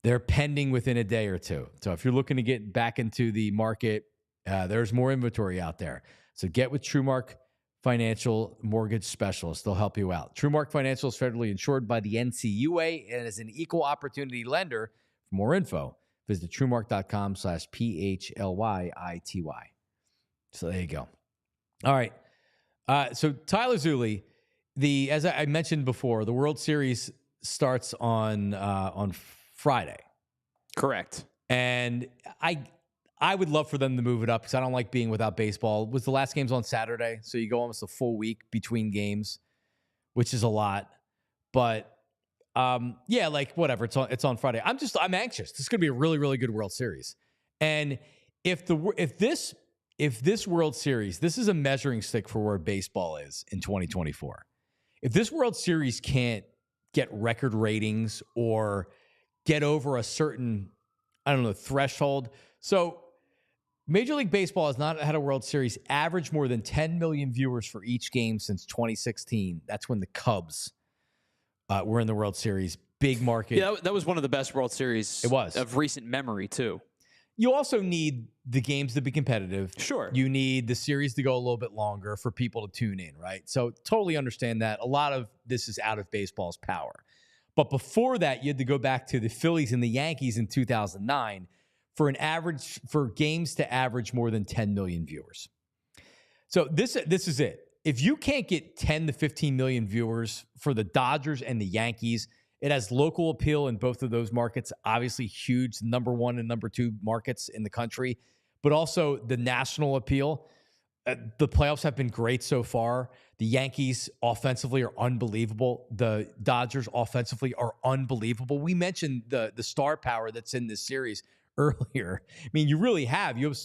Speaker 1: They're pending within a day or two. So if you're looking to get back into the market, there's more inventory out there. So get with TrueMark Financial mortgage specialists. They'll help you out. TrueMark Financial is federally insured by the NCUA and is an equal opportunity lender. For more info, visit TrueMark.com/PHLYITY. So there you go. All right. So Tyler Zulli, as I mentioned before, the World Series starts on Friday.
Speaker 2: Correct.
Speaker 1: And I would love for them to move it up because I don't like being without baseball. The last game's on Saturday, so you go almost a full week between games, which is a lot. But whatever. It's on Friday. I'm anxious. This is going to be a really, really good World Series. And if this World Series, this is a measuring stick for where baseball is in 2024. If this World Series can't get record ratings or get over a certain, threshold. So Major League Baseball has not had a World Series average more than 10 million viewers for each game since 2016. That's when the Cubs were in the World Series. Big market.
Speaker 2: Yeah, that was one of the best World Series of recent memory, too.
Speaker 1: You also need the games to be competitive.
Speaker 2: Sure.
Speaker 1: You need the series to go a little bit longer for people to tune in, right? So totally understand that. A lot of this is out of baseball's power. But before that, you had to go back to the Phillies and the Yankees in 2009 for games to average more than 10 million viewers. So this is it. if you can't get 10 to 15 million viewers for the Dodgers and the Yankees, it has local appeal in both of those markets, obviously huge number one and number two markets in the country, but also the national appeal. The playoffs have been great so far. The Yankees offensively are unbelievable. The Dodgers offensively are unbelievable. We mentioned the star power that's in this series earlier. I mean, you really have. You have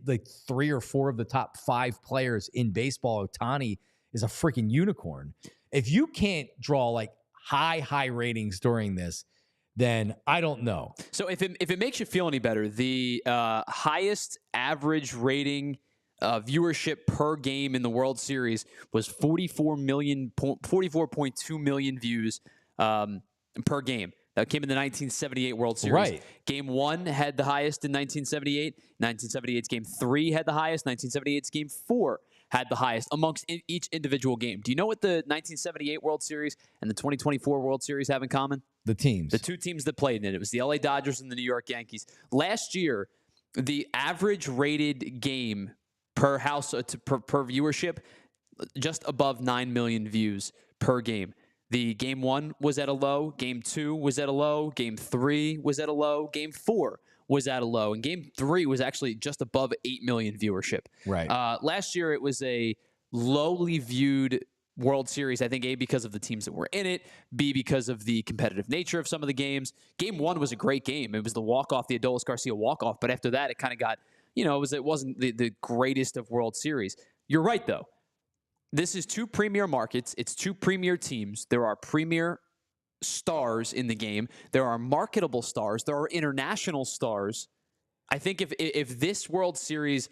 Speaker 1: like 3 or 4 of the top 5 players in baseball. Ohtani is a freaking unicorn. If you can't draw like high ratings during this, then I don't know.
Speaker 2: So if it makes you feel any better, the highest average rating viewership per game in the World Series was 44.2 million views per game. That came in the 1978 World Series.
Speaker 1: Right.
Speaker 2: Game 1 had the highest in 1978. 1978's Game 3 had the highest. 1978's Game 4 had the highest amongst each individual game. Do you know what the 1978 World Series and the 2024 World Series have in common?
Speaker 1: The teams.
Speaker 2: The two teams that played in it. It was the LA Dodgers and the New York Yankees. Last year, the average rated game per viewership, just above 9 million views per game. The Game 1 was at a low. Game 2 was at a low. Game 3 was at a low. Game 4 was at a low. And Game 3 was actually just above 8 million viewership.
Speaker 1: Right.
Speaker 2: Last year, it was a lowly viewed World Series, I think, A, because of the teams that were in it, B, because of the competitive nature of some of the games. Game 1 was a great game. It was the walk-off, the Adolis Garcia walk-off. But after that, it kind of got, it wasn't the greatest of World Series. You're right, though. This is 2 premier markets. It's 2 premier teams. There are premier stars in the game. There are marketable stars. There are international stars. I think if this World Series,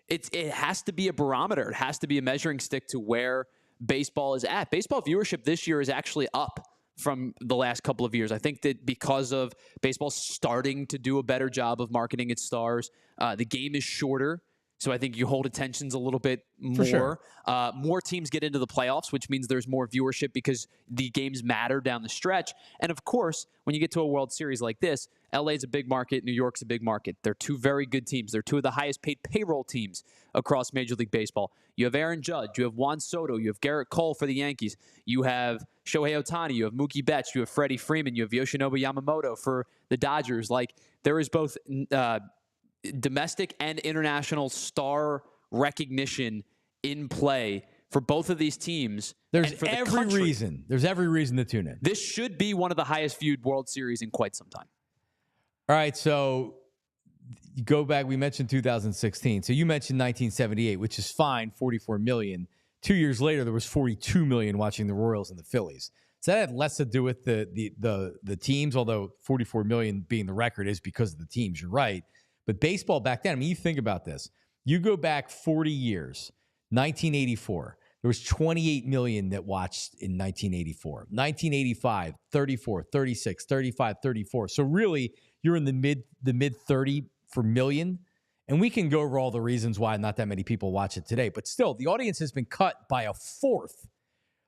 Speaker 2: it has to be a barometer. It has to be a measuring stick to where baseball is at. Baseball viewership this year is actually up from the last couple of years. I think that because of baseball starting to do a better job of marketing its stars, the game is shorter. So I think you hold attentions a little bit more.
Speaker 1: For sure.
Speaker 2: More teams get into the playoffs, which means there's more viewership because the games matter down the stretch. And of course, when you get to a World Series like this, LA's a big market, New York's a big market. They're 2 very good teams. They're 2 of the highest paid payroll teams across Major League Baseball. You have Aaron Judge, you have Juan Soto, you have Garrett Cole for the Yankees, you have Shohei Ohtani, you have Mookie Betts, you have Freddie Freeman, you have Yoshinobu Yamamoto for the Dodgers. Like, there is both domestic and international star recognition in play for both of these teams.
Speaker 1: There's every reason to tune in.
Speaker 2: This should be one of the highest viewed World Series in quite some time.
Speaker 1: All right, so you go back. We mentioned 2016. So you mentioned 1978, which is fine, 44 million. 2 years later, there was 42 million watching the Royals and the Phillies. So that had less to do with the teams, although 44 million being the record is because of the teams. You're right. But baseball back then, I mean, you think about this. You go back 40 years, 1984. There was 28 million that watched in 1984. 1985, 34, 36, 35, 34. So really, you're in the mid 30 for million. And we can go over all the reasons why not that many people watch it today. But still, the audience has been cut by a fourth.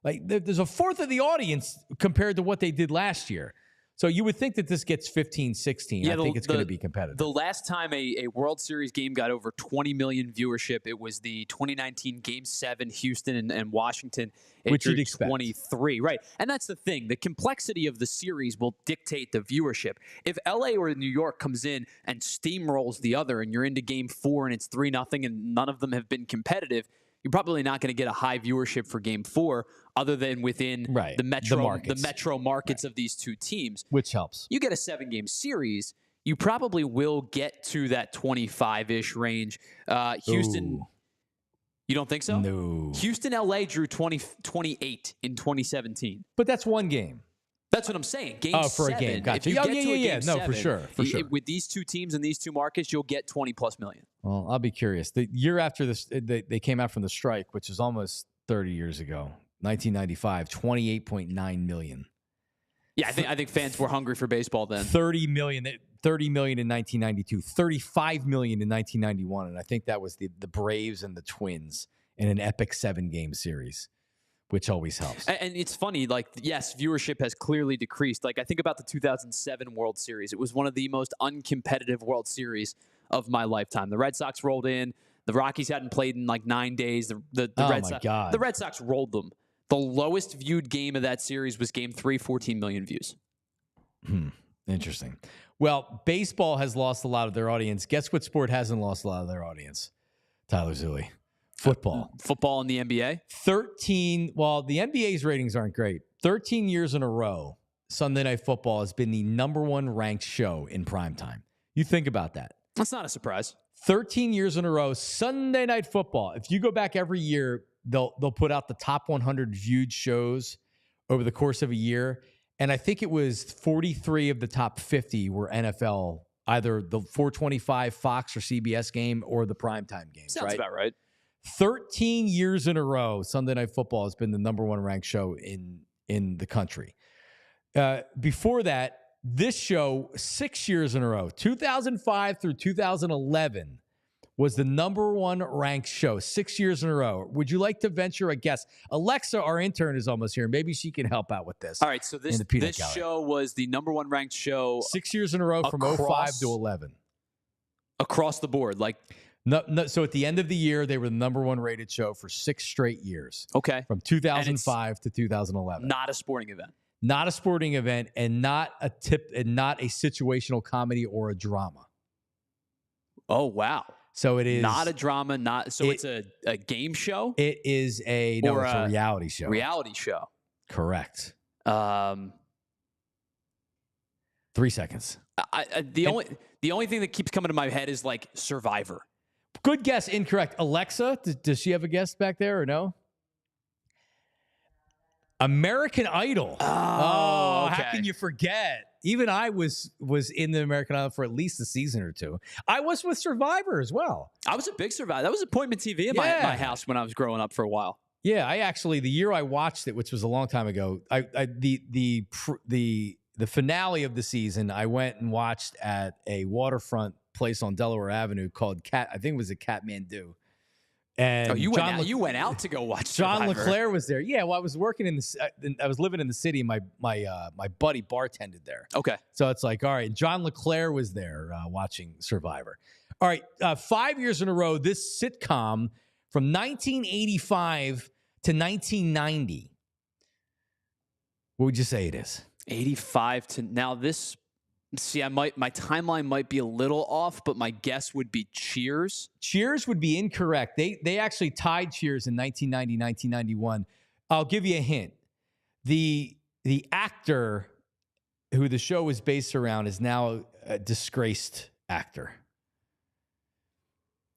Speaker 1: Like, there's a fourth of the audience compared to what they did last year. So you would think that this gets 15, 16. Yeah, I think it's going to be competitive.
Speaker 2: The last time a World Series game got over 20 million viewership, it was the 2019 Game 7 Houston and Washington.
Speaker 1: Which you'd expect.
Speaker 2: 23, right. And that's the thing. The complexity of the series will dictate the viewership. If LA or New York comes in and steamrolls the other and you're into Game 4 and it's 3-0 and none of them have been competitive, you're probably not going to get a high viewership for Game 4 other than within the metro markets of these 2 teams.
Speaker 1: Which helps.
Speaker 2: You get a 7-game series, you probably will get to that 25-ish range. Houston,
Speaker 1: Ooh.
Speaker 2: You don't think so?
Speaker 1: No.
Speaker 2: Houston, LA drew 28 in 2017.
Speaker 1: But that's one game.
Speaker 2: That's what I'm saying. Game 7.
Speaker 1: For a game. Gotcha.
Speaker 2: If you get to a game 7,
Speaker 1: No, for sure.
Speaker 2: With these 2 teams and these 2 markets, you'll get 20+ million.
Speaker 1: Well, I'll be curious. The year after this, they came out from the strike, which is almost 30 years ago, 1995, 28.9 million.
Speaker 2: Yeah, I think fans were hungry for baseball then.
Speaker 1: 30 million in 1992, 35 million in 1991, and I think that was the Braves and the Twins in an epic 7-game series, which always helps.
Speaker 2: And it's funny, like, yes, viewership has clearly decreased. Like, I think about the 2007 World Series. It was one of the most uncompetitive World Series of my lifetime. The Red Sox rolled in. The Rockies hadn't played in like 9 days. The Red Sox rolled them. The lowest viewed game of that series was Game 3, 14 million views.
Speaker 1: Interesting. Well, baseball has lost a lot of their audience. Guess what sport hasn't lost a lot of their audience? Tyler Zuli. Football.
Speaker 2: Football in the NBA?
Speaker 1: 13. Well, the NBA's ratings aren't great. 13 years in a row, Sunday Night Football has been the #1 ranked show in primetime. You think about that.
Speaker 2: That's not a surprise.
Speaker 1: 13 years in a row, Sunday Night Football. If you go back every year, they'll put out the top 100 viewed shows over the course of a year. And I think it was 43 of the top 50 were NFL, either the 425 Fox or CBS game or the primetime games.
Speaker 2: Sounds about right.
Speaker 1: 13 years in a row, Sunday Night Football has been the #1 ranked show in the country. Before that, this show, 6 years in a row, 2005 through 2011, was the #1 ranked show, 6 years in a row. Would you like to venture a guess? Alexa, our intern, is almost here. Maybe she can help out with this.
Speaker 2: All right, so this show was the #1 ranked show
Speaker 1: 6 years in a row from 05 to 11.
Speaker 2: Across the board, like...
Speaker 1: No, so at the end of the year, they were the #1 rated show for 6 straight years.
Speaker 2: Okay.
Speaker 1: From 2005 to 2011.
Speaker 2: Not a sporting event.
Speaker 1: Not a sporting event, and not a situational comedy or a drama.
Speaker 2: Oh, wow.
Speaker 1: So it is
Speaker 2: not a drama, it's a game show?
Speaker 1: It is it's a reality show.
Speaker 2: Reality show.
Speaker 1: Correct. 3 seconds.
Speaker 2: The only thing that keeps coming to my head is like Survivor.
Speaker 1: Good guess, incorrect. Alexa, does she have a guess back there or no? American Idol.
Speaker 2: Oh, okay.
Speaker 1: How can you forget? Even I was in the American Idol for at least a season or two. I was with Survivor as well.
Speaker 2: I was a big Survivor. That was appointment TV in my house when I was growing up for a while.
Speaker 1: Yeah, I actually, the year I watched it, which was a long time ago, the finale of the season, I went and watched at a waterfront place on Delaware Avenue called I think it was a Kathmandu. And
Speaker 2: you went out to go watch
Speaker 1: John
Speaker 2: Survivor.
Speaker 1: LeClaire was there. Yeah, well, I was working I was living in the city. My buddy bartended there.
Speaker 2: Okay,
Speaker 1: so it's like, all right. John LeClaire was there watching Survivor. All right, 5 years in a row, this sitcom from 1985 to 1990. What would you say it is?
Speaker 2: 85 to now. This. See, my timeline might be a little off, but my guess would be Cheers.
Speaker 1: Cheers would be incorrect. They actually tied Cheers in 1990, 1991. I'll give you a hint. The actor who the show was based around is now a disgraced actor.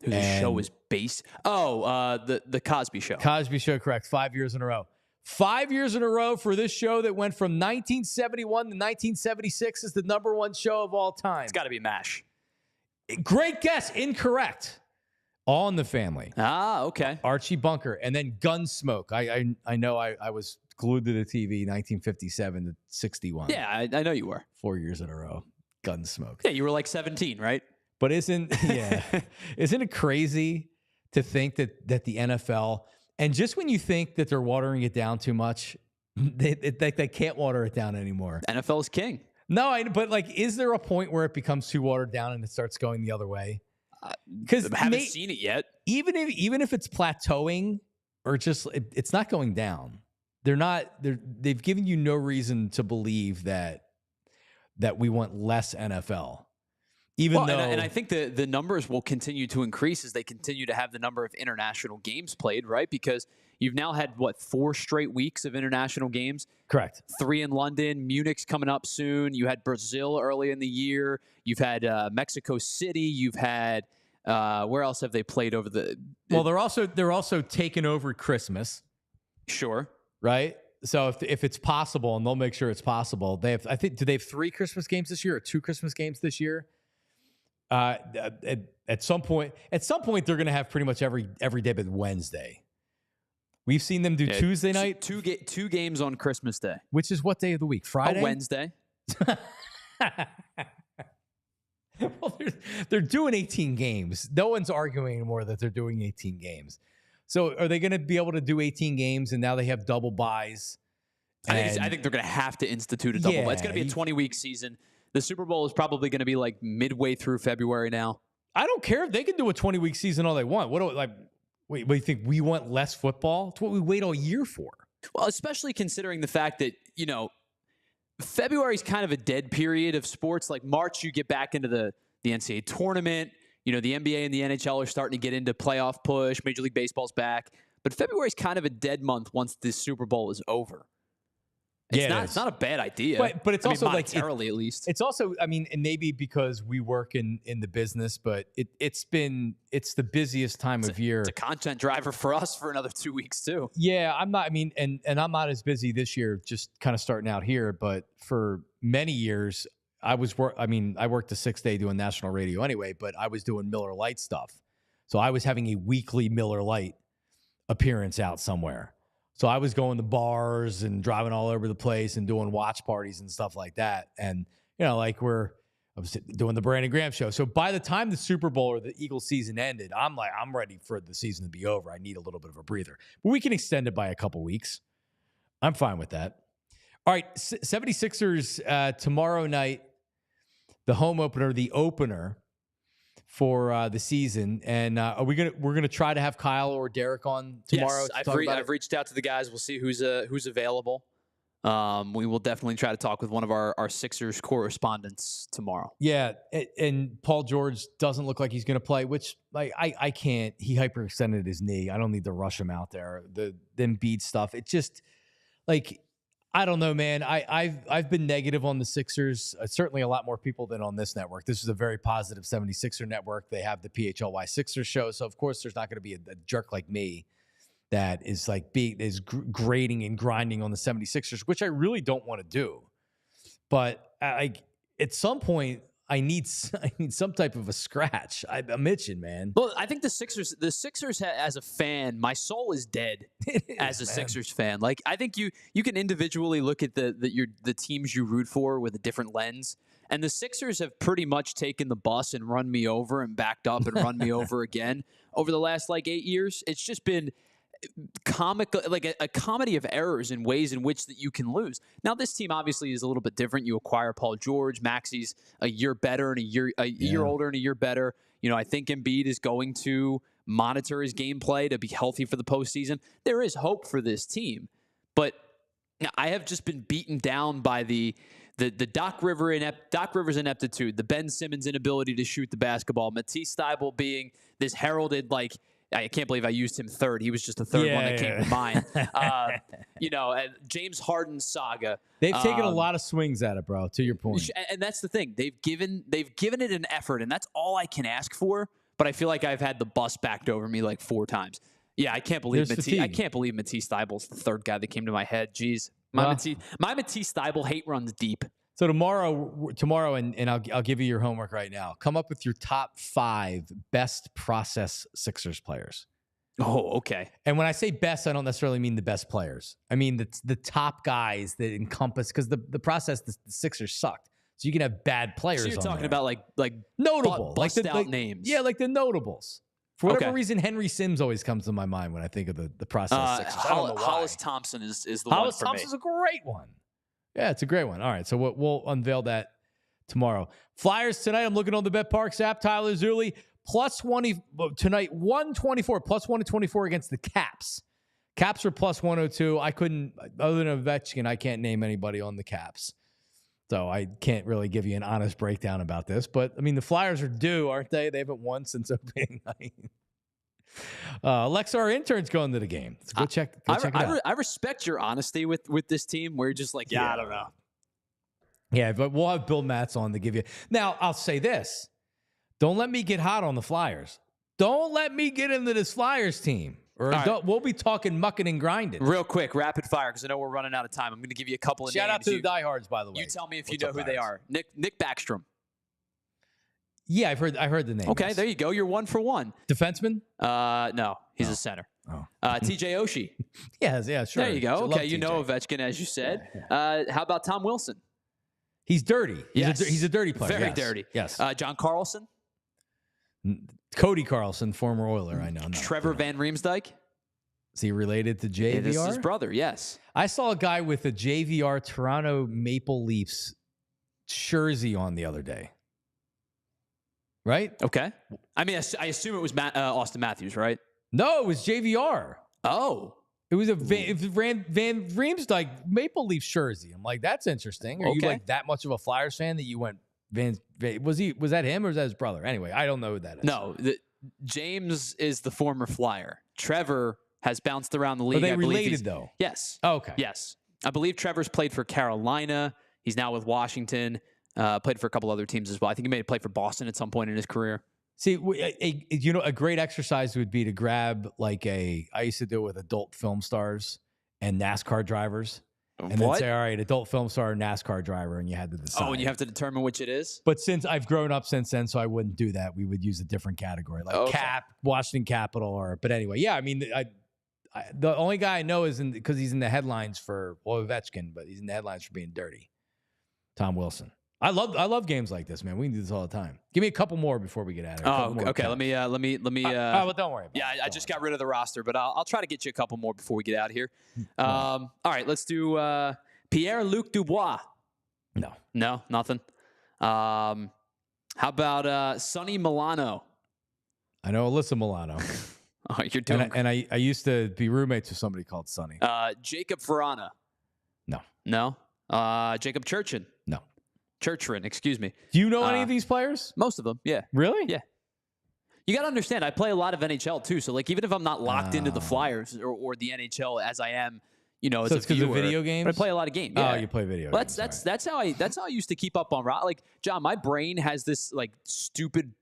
Speaker 2: Who the show is based? The Cosby Show.
Speaker 1: Cosby Show, correct. 5 years in a row. 5 years in a row for this show that went from 1971 to 1976 is the #1 show of all time.
Speaker 2: It's got to be MASH.
Speaker 1: Great guess. Incorrect. All in the Family.
Speaker 2: Ah, okay.
Speaker 1: Archie Bunker. And then Gunsmoke. I know I was glued to the TV 1957 to 61.
Speaker 2: Yeah, I know you were.
Speaker 1: 4 years in a row. Gunsmoke.
Speaker 2: Yeah, you were like 17, right?
Speaker 1: But isn't it crazy to think that the NFL... And just when you think that they're watering it down too much, they can't water it down anymore.
Speaker 2: NFL is king.
Speaker 1: No, but like, is there a point where it becomes too watered down and it starts going the other way? Because
Speaker 2: I haven't seen it yet.
Speaker 1: Even if it's plateauing or just it's not going down. They've given you no reason to believe that we want less NFL.
Speaker 2: And I think the numbers will continue to increase as they continue to have the number of international games played, right? Because you've now had, 4 straight weeks of international games?
Speaker 1: Correct. 3
Speaker 2: in London. Munich's coming up soon. You had Brazil early in the year. You've had Mexico City. You've had where else have they played over the?
Speaker 1: Well, they're also taking over Christmas.
Speaker 2: Sure.
Speaker 1: Right. So if it's possible, and they'll make sure it's possible, do they have 3 Christmas games this year or 2 Christmas games this year? At some point, they're going to have pretty much every day but Wednesday. We've seen them do Tuesday night.
Speaker 2: Two games on Christmas Day.
Speaker 1: Which is what day of the week? Friday?
Speaker 2: Wednesday.
Speaker 1: Well, they're doing 18 games. No one's arguing anymore that they're doing 18 games. So are they going to be able to do 18 games and now they have double buys?
Speaker 2: I think they're going to have to institute a double buy. It's going to be a 20-week season. The Super Bowl is probably going to be like midway through February now.
Speaker 1: I don't care if they can do a 20-week season all they want. What do you think we want less football? It's what we wait all year for.
Speaker 2: Well, especially considering the fact that, February is kind of a dead period of sports. Like March, you get back into the NCAA tournament. The NBA and the NHL are starting to get into playoff push. Major League Baseball's back. But February is kind of a dead month once this Super Bowl is over. It's not a bad idea.
Speaker 1: But it's also
Speaker 2: monetarily at least.
Speaker 1: It's also, and maybe because we work in the business, but it's the busiest time of year.
Speaker 2: It's a content driver for us for another 2 weeks too.
Speaker 1: Yeah, I'm not, and I'm not as busy this year, just kind of starting out here, but for many years I worked a 6-day doing national radio anyway, but I was doing Miller Lite stuff. So I was having a weekly Miller Lite appearance out somewhere. So I was going to bars and driving all over the place and doing watch parties and stuff like that. And, I was doing the Brandon Graham show. So by the time the Super Bowl or the Eagles season ended, I'm ready for the season to be over. I need a little bit of a breather. But we can extend it by a couple weeks. I'm fine with that. All right, 76ers tomorrow night, the home opener, the opener for the season, and we're gonna try to have Kyle or Derek on tomorrow.
Speaker 2: Yes, I've reached out to the guys. We'll see who's available. We will definitely try to talk with one of our Sixers correspondents tomorrow.
Speaker 1: Yeah, and Paul George doesn't look like he's going to play, which I can't. He hyperextended his knee. I don't need to rush him out there. The Embiid stuff. It just I don't know, man. I've been negative on the Sixers. Certainly a lot more people than on this network. This is a very positive 76er network. They have the PHLY Sixers show. So, of course, there's not going to be a jerk like me that is grading and grinding on the 76ers, which I really don't want to do. But at some point, I need some type of a scratch. I'm itching, man.
Speaker 2: Well, I think the Sixers as a fan, my soul is dead as a Sixers fan. I think you can individually look at the teams you root for with a different lens. And the Sixers have pretty much taken the bus and run me over and backed up and run me over again over the last 8 years. It's just been comical, a comedy of errors in ways in which that you can lose. Now, this team obviously is a little bit different. You acquire Paul George, Maxey's a year better and a year older and a year better. I think Embiid is going to monitor his gameplay to be healthy for the postseason. There is hope for this team, but I have just been beaten down by the Doc Rivers ineptitude, the Ben Simmons inability to shoot the basketball, Matisse Thybulle being this heralded I can't believe I used him third. He was just the third one that came to mind. James Harden's saga.
Speaker 1: They've taken a lot of swings at it, bro. To your point,
Speaker 2: and that's the thing. They've given it an effort, and that's all I can ask for. But I feel like I've had the bus backed over me 4 times. Yeah, I can't believe Matisse. I can't believe Matisse Thybulle's the third guy that came to my head. Jeez, my Matisse Thybulle hate runs deep.
Speaker 1: So tomorrow, and I'll give you your homework right now. Come up with your top 5 best process Sixers players.
Speaker 2: Oh, okay.
Speaker 1: And when I say best, I don't necessarily mean the best players. I mean the top guys that encompass, because the process, the Sixers sucked. So you can have bad players.
Speaker 2: So you're talking
Speaker 1: there.
Speaker 2: about
Speaker 1: notable,
Speaker 2: bust out names.
Speaker 1: Yeah, the notables. For whatever reason, Henry Sims always comes to my mind when I think of the process Sixers. I don't know why.
Speaker 2: Hollis Thompson is the one for me.
Speaker 1: Hollis Thompson's a great one. Yeah, it's a great one. All right, so we'll unveil that tomorrow. Flyers tonight, I'm looking on the BetParx app. Tyler Zulli, +20 tonight, 124, +124 against the Caps. Caps are +102. I couldn't, other than Ovechkin, I can't name anybody on the Caps. So I can't really give you an honest breakdown about this. But, the Flyers are due, aren't they? They haven't won since opening night. Alexa, our intern's going to the game. So go check it out.
Speaker 2: I respect your honesty with this team where you're just I don't know.
Speaker 1: Yeah, but we'll have Bill Matz on to give you. Now, I'll say this. Don't let me get hot on the Flyers. Don't let me get into this Flyers team. We'll be talking mucking and grinding.
Speaker 2: Real quick, rapid fire, because I know we're running out of time. I'm going to give you a couple of names.
Speaker 1: Shout out to the diehards, by the way.
Speaker 2: You tell me if you know who they are. Nick Backstrom.
Speaker 1: Yeah, I've heard the name.
Speaker 2: Okay,
Speaker 1: yes.
Speaker 2: There you go. You're 1 for 1.
Speaker 1: Defenseman?
Speaker 2: No, he's a center. TJ Oshie.
Speaker 1: Yeah, sure.
Speaker 2: There you go. Okay, you know Ovechkin, as you said.
Speaker 1: Yeah.
Speaker 2: How about Tom Wilson?
Speaker 1: He's dirty.
Speaker 2: Yes.
Speaker 1: He's a dirty player.
Speaker 2: Very dirty.
Speaker 1: Yes.
Speaker 2: John Carlson.
Speaker 1: Cody Carlson, former Oiler. I know.
Speaker 2: Trevor Van Riemsdyk.
Speaker 1: Is he related to JVR?
Speaker 2: This is his brother, yes.
Speaker 1: I saw a guy with a JVR Toronto Maple Leafs jersey on the other day. right?
Speaker 2: Okay. I mean, I assume it was Austin Matthews, right?
Speaker 1: No, it was JVR.
Speaker 2: Oh.
Speaker 1: It was Van Reem's like Maple Leaf jersey. I'm like, that's interesting. Are you like that much of a Flyers fan that you went was that him or was that his brother? Anyway, I don't know who that is.
Speaker 2: No, James is the former Flyer. Trevor has bounced around the league.
Speaker 1: Are they related though?
Speaker 2: Yes.
Speaker 1: Oh, okay.
Speaker 2: Yes. I believe Trevor's played for Carolina. He's now with Washington. Played for a couple other teams as well. I think he may have played for Boston at some point in his career.
Speaker 1: See, a great exercise would be to grab I used to do it with adult film stars and NASCAR drivers. And then say, all right, adult film star, NASCAR driver, and you had to decide.
Speaker 2: Oh, and you have to determine which it is?
Speaker 1: But since I've grown up since then, so I wouldn't do that. We would use a different category, like Washington Capitol, but anyway, yeah, I mean, the only guy I know is because he's in the headlines for, Ovechkin, but he's in the headlines for being dirty. Tom Wilson. I love games like this, man. We can do this all the time. Give me a couple more before we get out of here.
Speaker 2: Oh, okay. Let me.
Speaker 1: Well, don't worry about it.
Speaker 2: I just got rid of the roster, but I'll try to get you a couple more before we get out of here. All right, let's do Pierre-Luc Dubois. No, nothing. How about Sonny Milano?
Speaker 1: I know Alyssa Milano.
Speaker 2: Oh, you're doing.
Speaker 1: And I used to be roommates with somebody called Sonny.
Speaker 2: Jacob Verana. No. Jacob Churchin.
Speaker 1: No.
Speaker 2: Churchrin, excuse me.
Speaker 1: Do you know any of these players?
Speaker 2: Most of them, yeah.
Speaker 1: Really?
Speaker 2: Yeah. You got to understand, I play a lot of NHL too. So, like, even if I'm not locked into the Flyers or the NHL as I am, as
Speaker 1: so
Speaker 2: a
Speaker 1: it's
Speaker 2: viewer,
Speaker 1: of video games.
Speaker 2: But I play a lot of games. Yeah.
Speaker 1: Oh, you play video
Speaker 2: well,
Speaker 1: games.
Speaker 2: That's how I used to keep up on rock. Like, John, my brain has this like stupid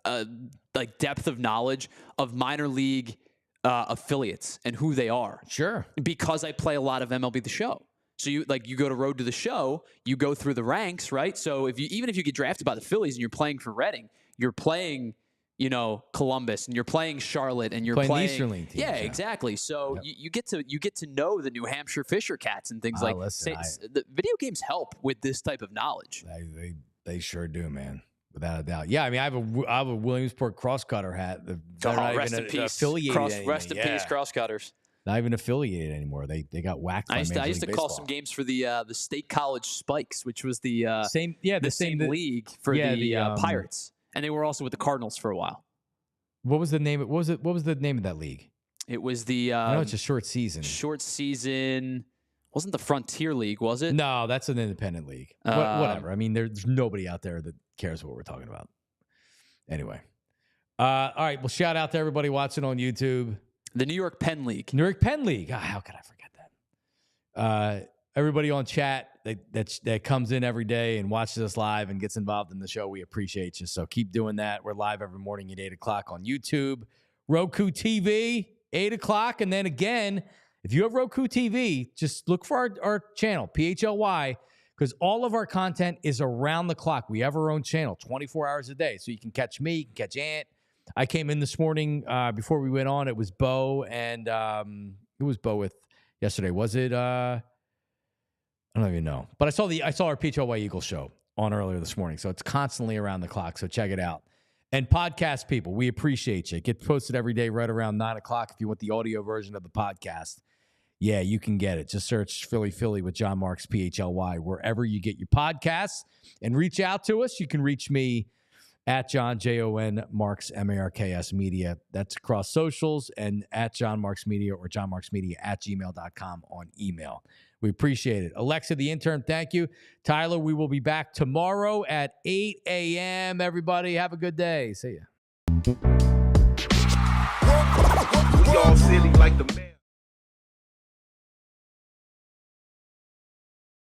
Speaker 2: like depth of knowledge of minor league affiliates and who they are.
Speaker 1: Sure.
Speaker 2: Because I play a lot of MLB The Show. So you go to Road to the Show, you go through the ranks, right? So even if you get drafted by the Phillies and you're playing for Reading, you're playing, Columbus, and you're playing Charlotte, and you're playing
Speaker 1: the Eastern League teams.
Speaker 2: Yeah, exactly. So you get to know the New Hampshire Fisher Cats and things like.
Speaker 1: Listen,
Speaker 2: the video games help with this type of knowledge.
Speaker 1: They sure do, man. Without a doubt. Yeah, I mean, I have a Williamsport crosscutter hat.
Speaker 2: Rest in peace. Rest in peace, crosscutters.
Speaker 1: Not even affiliated anymore. They got whacked. I
Speaker 2: used to call some games for the State College Spikes, which was the same league for the Pirates, and they were also with the Cardinals for a while.
Speaker 1: What was the name? What was the name of that league?
Speaker 2: It was the.
Speaker 1: I know it's a short season.
Speaker 2: Short season wasn't the Frontier League, was it?
Speaker 1: No, that's an independent league. Whatever. I mean, there's nobody out there that cares what we're talking about. Anyway, all right. Well, shout out to everybody watching on YouTube.
Speaker 2: The New York Penn League.
Speaker 1: New York Penn League. Oh, how could I forget that? Everybody on chat that comes in every day and watches us live and gets involved in the show, we appreciate you. So keep doing that. We're live every morning at 8 o'clock on YouTube. Roku TV, 8 o'clock. And then again, if you have Roku TV, just look for our channel, PHLY, because all of our content is around the clock. We have our own channel, 24 hours a day. So you can catch me, you can catch Ant. I came in this morning before we went on. It was Bo and who was Bo with yesterday? Was it? I don't even know. But I saw our PHLY Eagles show on earlier this morning. So it's constantly around the clock. So check it out. And podcast people, we appreciate you. It gets posted every day right around 9 o'clock. If you want the audio version of the podcast, yeah, you can get it. Just search Philly with Jon Marks, PHLY, wherever you get your podcasts. And reach out to us. You can reach me at Jon, Jon Marks, Marks Media. That's across socials, and at Jon Marks Media or jonmarksmedia@gmail.com on email. We appreciate it. Alexa, the intern, thank you. Tyler, we will be back tomorrow at 8 a.m. Everybody, have a good day. See ya.
Speaker 3: We all silly like the man.